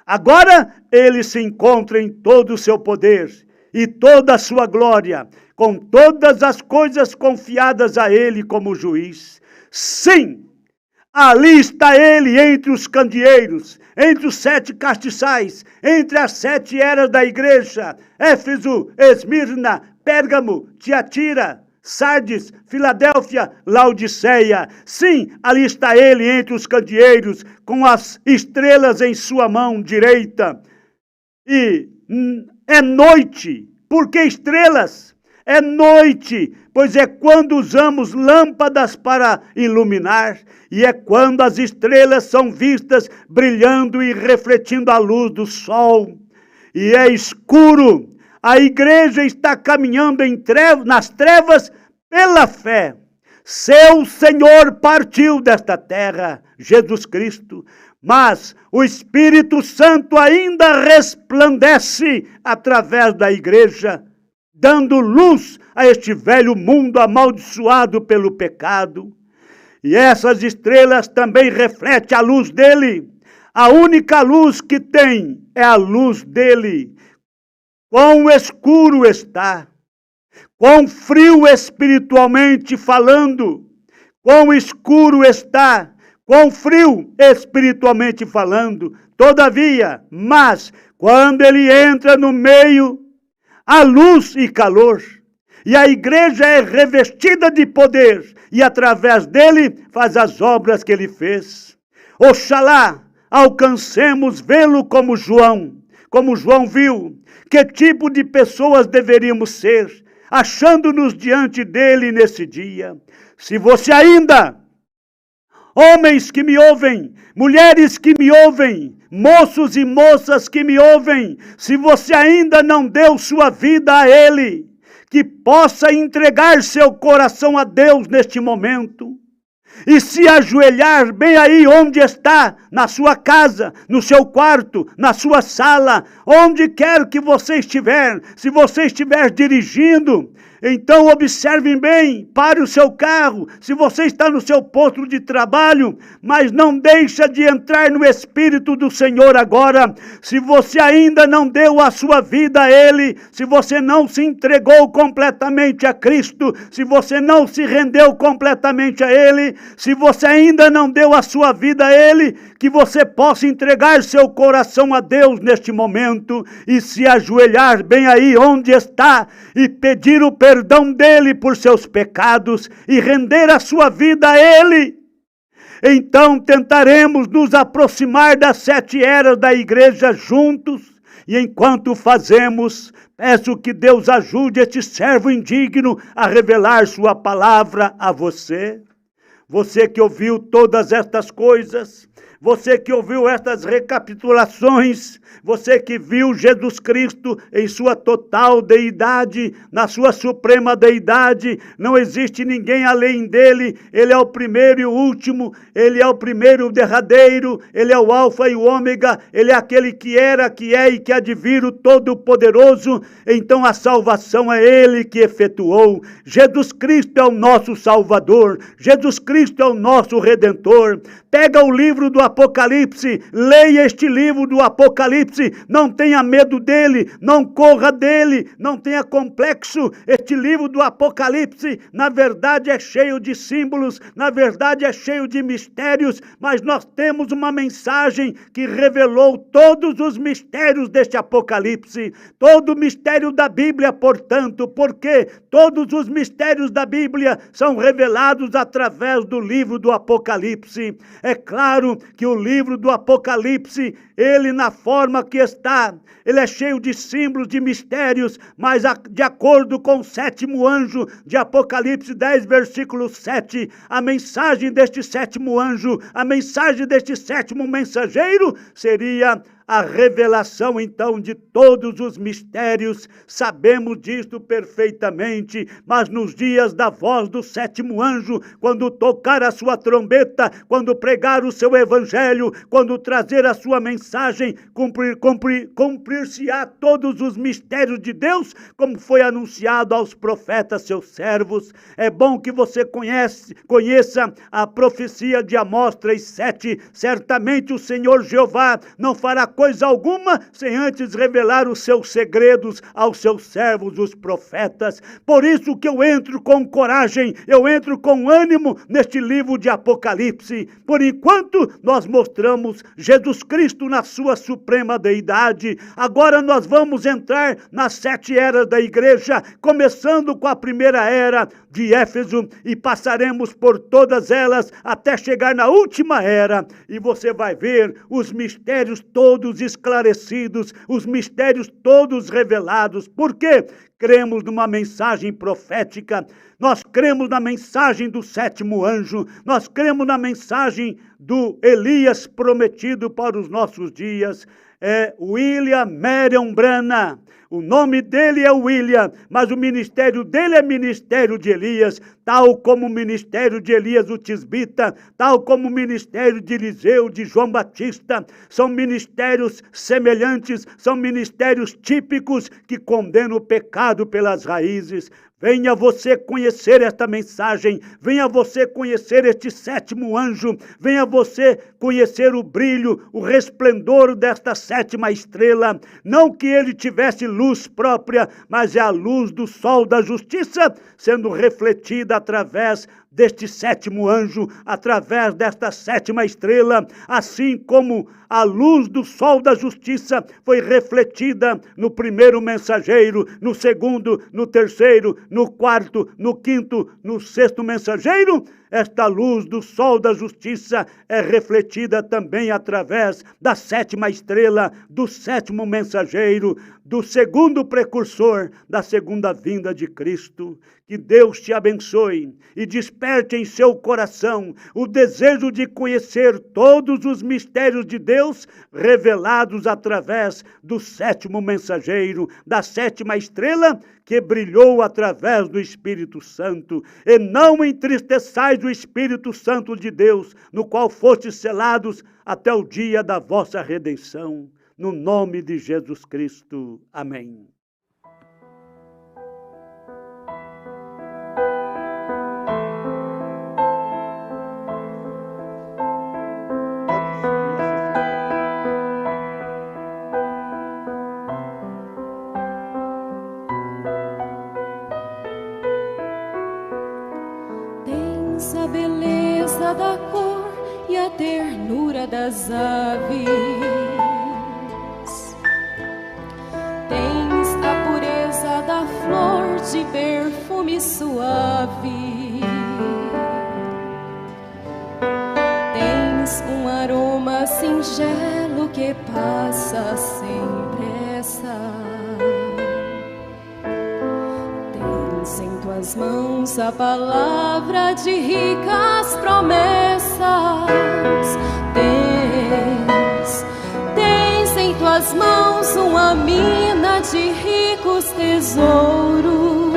Agora, ele se encontra em todo o seu poder e toda a sua glória, com todas as coisas confiadas a ele como juiz. Sim, ali está ele entre os candeeiros, entre os 7 castiçais, entre as 7 eras da igreja: Éfeso, Esmirna, Pérgamo, Tiatira, Sardes, Filadélfia, Laodiceia. Sim, ali está ele entre os candeeiros, com as estrelas em sua mão direita. E é noite. Por que estrelas? É noite, pois é quando usamos lâmpadas para iluminar, e é quando as estrelas são vistas brilhando e refletindo a luz do sol. E é escuro. A igreja está caminhando nas trevas pela fé. Seu Senhor partiu desta terra, Jesus Cristo, mas o Espírito Santo ainda resplandece através da igreja, dando luz a este velho mundo amaldiçoado pelo pecado. E essas estrelas também refletem a luz dele. A única luz que tem é a luz dele. Quão escuro está, quão frio espiritualmente falando, quão escuro está, quão frio espiritualmente falando. Todavia, mas, quando ele entra no meio, há luz e calor, e a igreja é revestida de poder, e através dele faz as obras que ele fez. Oxalá alcancemos vê-lo como João viu. Que tipo de pessoas deveríamos ser, achando-nos diante dele nesse dia? Se você ainda, homens que me ouvem, mulheres que me ouvem, moços e moças que me ouvem, se você ainda não deu sua vida a ele, que possa entregar seu coração a Deus neste momento, e se ajoelhar bem aí onde está, na sua casa, no seu quarto, na sua sala, onde quer que você estiver. Se você estiver dirigindo, então observem bem, pare o seu carro. Se você está no seu posto de trabalho, mas não deixa de entrar no Espírito do Senhor agora. Se você ainda não deu a sua vida a ele, se você não se entregou completamente a Cristo, se você não se rendeu completamente a ele, se você ainda não deu a sua vida a ele, que você possa entregar seu coração a Deus neste momento e se ajoelhar bem aí onde está e pedir o perdão dele por seus pecados e render a sua vida a ele. Então tentaremos nos aproximar das 7 eras da igreja juntos, e enquanto fazemos, peço que Deus ajude este servo indigno a revelar sua palavra a você. Você que ouviu todas estas coisas, você que ouviu estas recapitulações, você que viu Jesus Cristo em sua total deidade, na sua suprema deidade, não existe ninguém além dele, ele é o primeiro e o último, ele é o primeiro e o derradeiro, ele é o alfa e o ômega, ele é aquele que era, que é e que há de vir, o Todo-Poderoso. Então a salvação é ele que efetuou. Jesus Cristo é o nosso Salvador, Jesus Cristo é o nosso Redentor. Pega o livro do Apocalipse, leia este livro do Apocalipse, não tenha medo dele, não corra dele, não tenha complexo. Este livro do Apocalipse, na verdade, é cheio de símbolos, na verdade é cheio de mistérios, mas nós temos uma mensagem que revelou todos os mistérios deste Apocalipse, todo o mistério da Bíblia, portanto, porque todos os mistérios da Bíblia são revelados através do livro do Apocalipse. É claro que o livro do Apocalipse, ele na forma que está, ele é cheio de símbolos, de mistérios, mas de acordo com o 7º anjo de Apocalipse 10, versículo 7, a mensagem deste 7º anjo, a mensagem deste 7º mensageiro seria a revelação, então, de todos os mistérios. Sabemos disto perfeitamente, mas nos dias da voz do 7º anjo, quando tocar a sua trombeta, quando pregar o seu evangelho, quando trazer a sua mensagem, cumprir-se-á todos os mistérios de Deus, como foi anunciado aos profetas, seus servos. É bom que você conheça a profecia de Amós 3:7. Certamente o Senhor Jeová não fará coisa alguma sem antes revelar os seus segredos aos seus servos, os profetas. Por isso que eu entro com coragem, eu entro com ânimo neste livro de Apocalipse. Por enquanto, nós mostramos Jesus Cristo na sua suprema deidade. Agora nós vamos entrar nas 7 eras da igreja, começando com a primeira era de Éfeso, e passaremos por todas elas até chegar na última era, e você vai ver os mistérios todos esclarecidos, os mistérios todos revelados. Por quê? Cremos numa mensagem profética, nós cremos na mensagem do 7º anjo, nós cremos na mensagem do Elias prometido para os nossos dias. É William Marion Branham. O nome dele é William, mas o ministério dele é ministério de Elias, tal como o ministério de Elias o Tisbita, tal como o ministério de Eliseu, de João Batista. São ministérios semelhantes, são ministérios típicos que condenam o pecado pelas raízes. Venha você conhecer esta mensagem, venha você conhecer este 7º anjo, venha você conhecer o brilho, o resplendor desta 7ª estrela. Não que ele tivesse luz própria, mas é a luz do sol da justiça sendo refletida através deste 7º anjo, através desta 7ª estrela, assim como a luz do sol da justiça foi refletida no primeiro mensageiro, no segundo, no terceiro, no quarto, no quinto, no 6º mensageiro. Esta luz do sol da justiça é refletida também através da 7ª estrela, do 7º mensageiro, do 2º precursor da segunda vinda de Cristo. Que Deus te abençoe e desperte em seu coração o desejo de conhecer todos os mistérios de Deus revelados através do 7º mensageiro, da 7ª estrela que brilhou através do Espírito Santo. E não entristeçais o Espírito Santo de Deus, no qual fostes selados até o dia da vossa redenção. No nome de Jesus Cristo. Amém. Tens a beleza da cor e a ternura das aves. Tens a pureza da flor de perfume suave. Tens um aroma singelo que passa sem pressa. Tens em tuas mãos a palavra de ricas promessas. Tens em tuas mãos uma mina de ricos tesouros,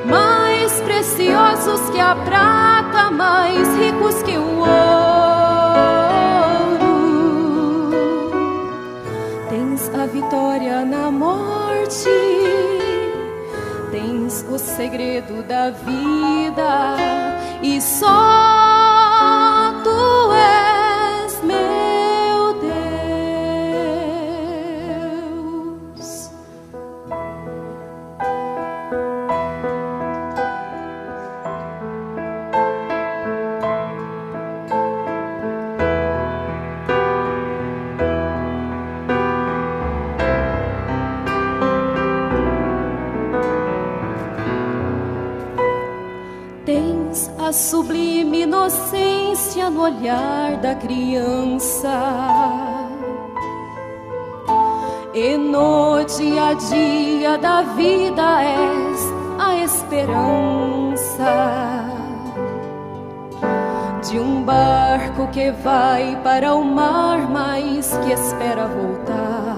mais preciosos que a prata, mais ricos que o ouro. Tens a vitória na morte, tens o segredo da vida, e só tu és meu Deus. Tens a sublime inocência no olhar da criança, e no dia a dia da vida és a esperança de um barco que vai para o mar, mas que espera voltar,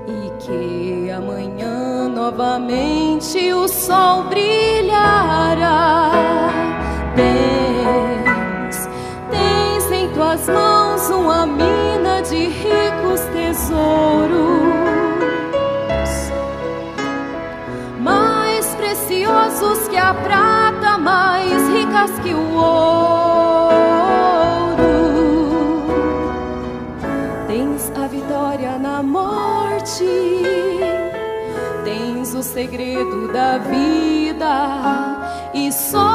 e que amanhã novamente o sol brilhará. Tens em tuas mãos uma mina de ricos tesouros, mais preciosos que a prata, mais ricos ricas que o ouro. Tens a vitória na morte, tens o segredo da vida, e só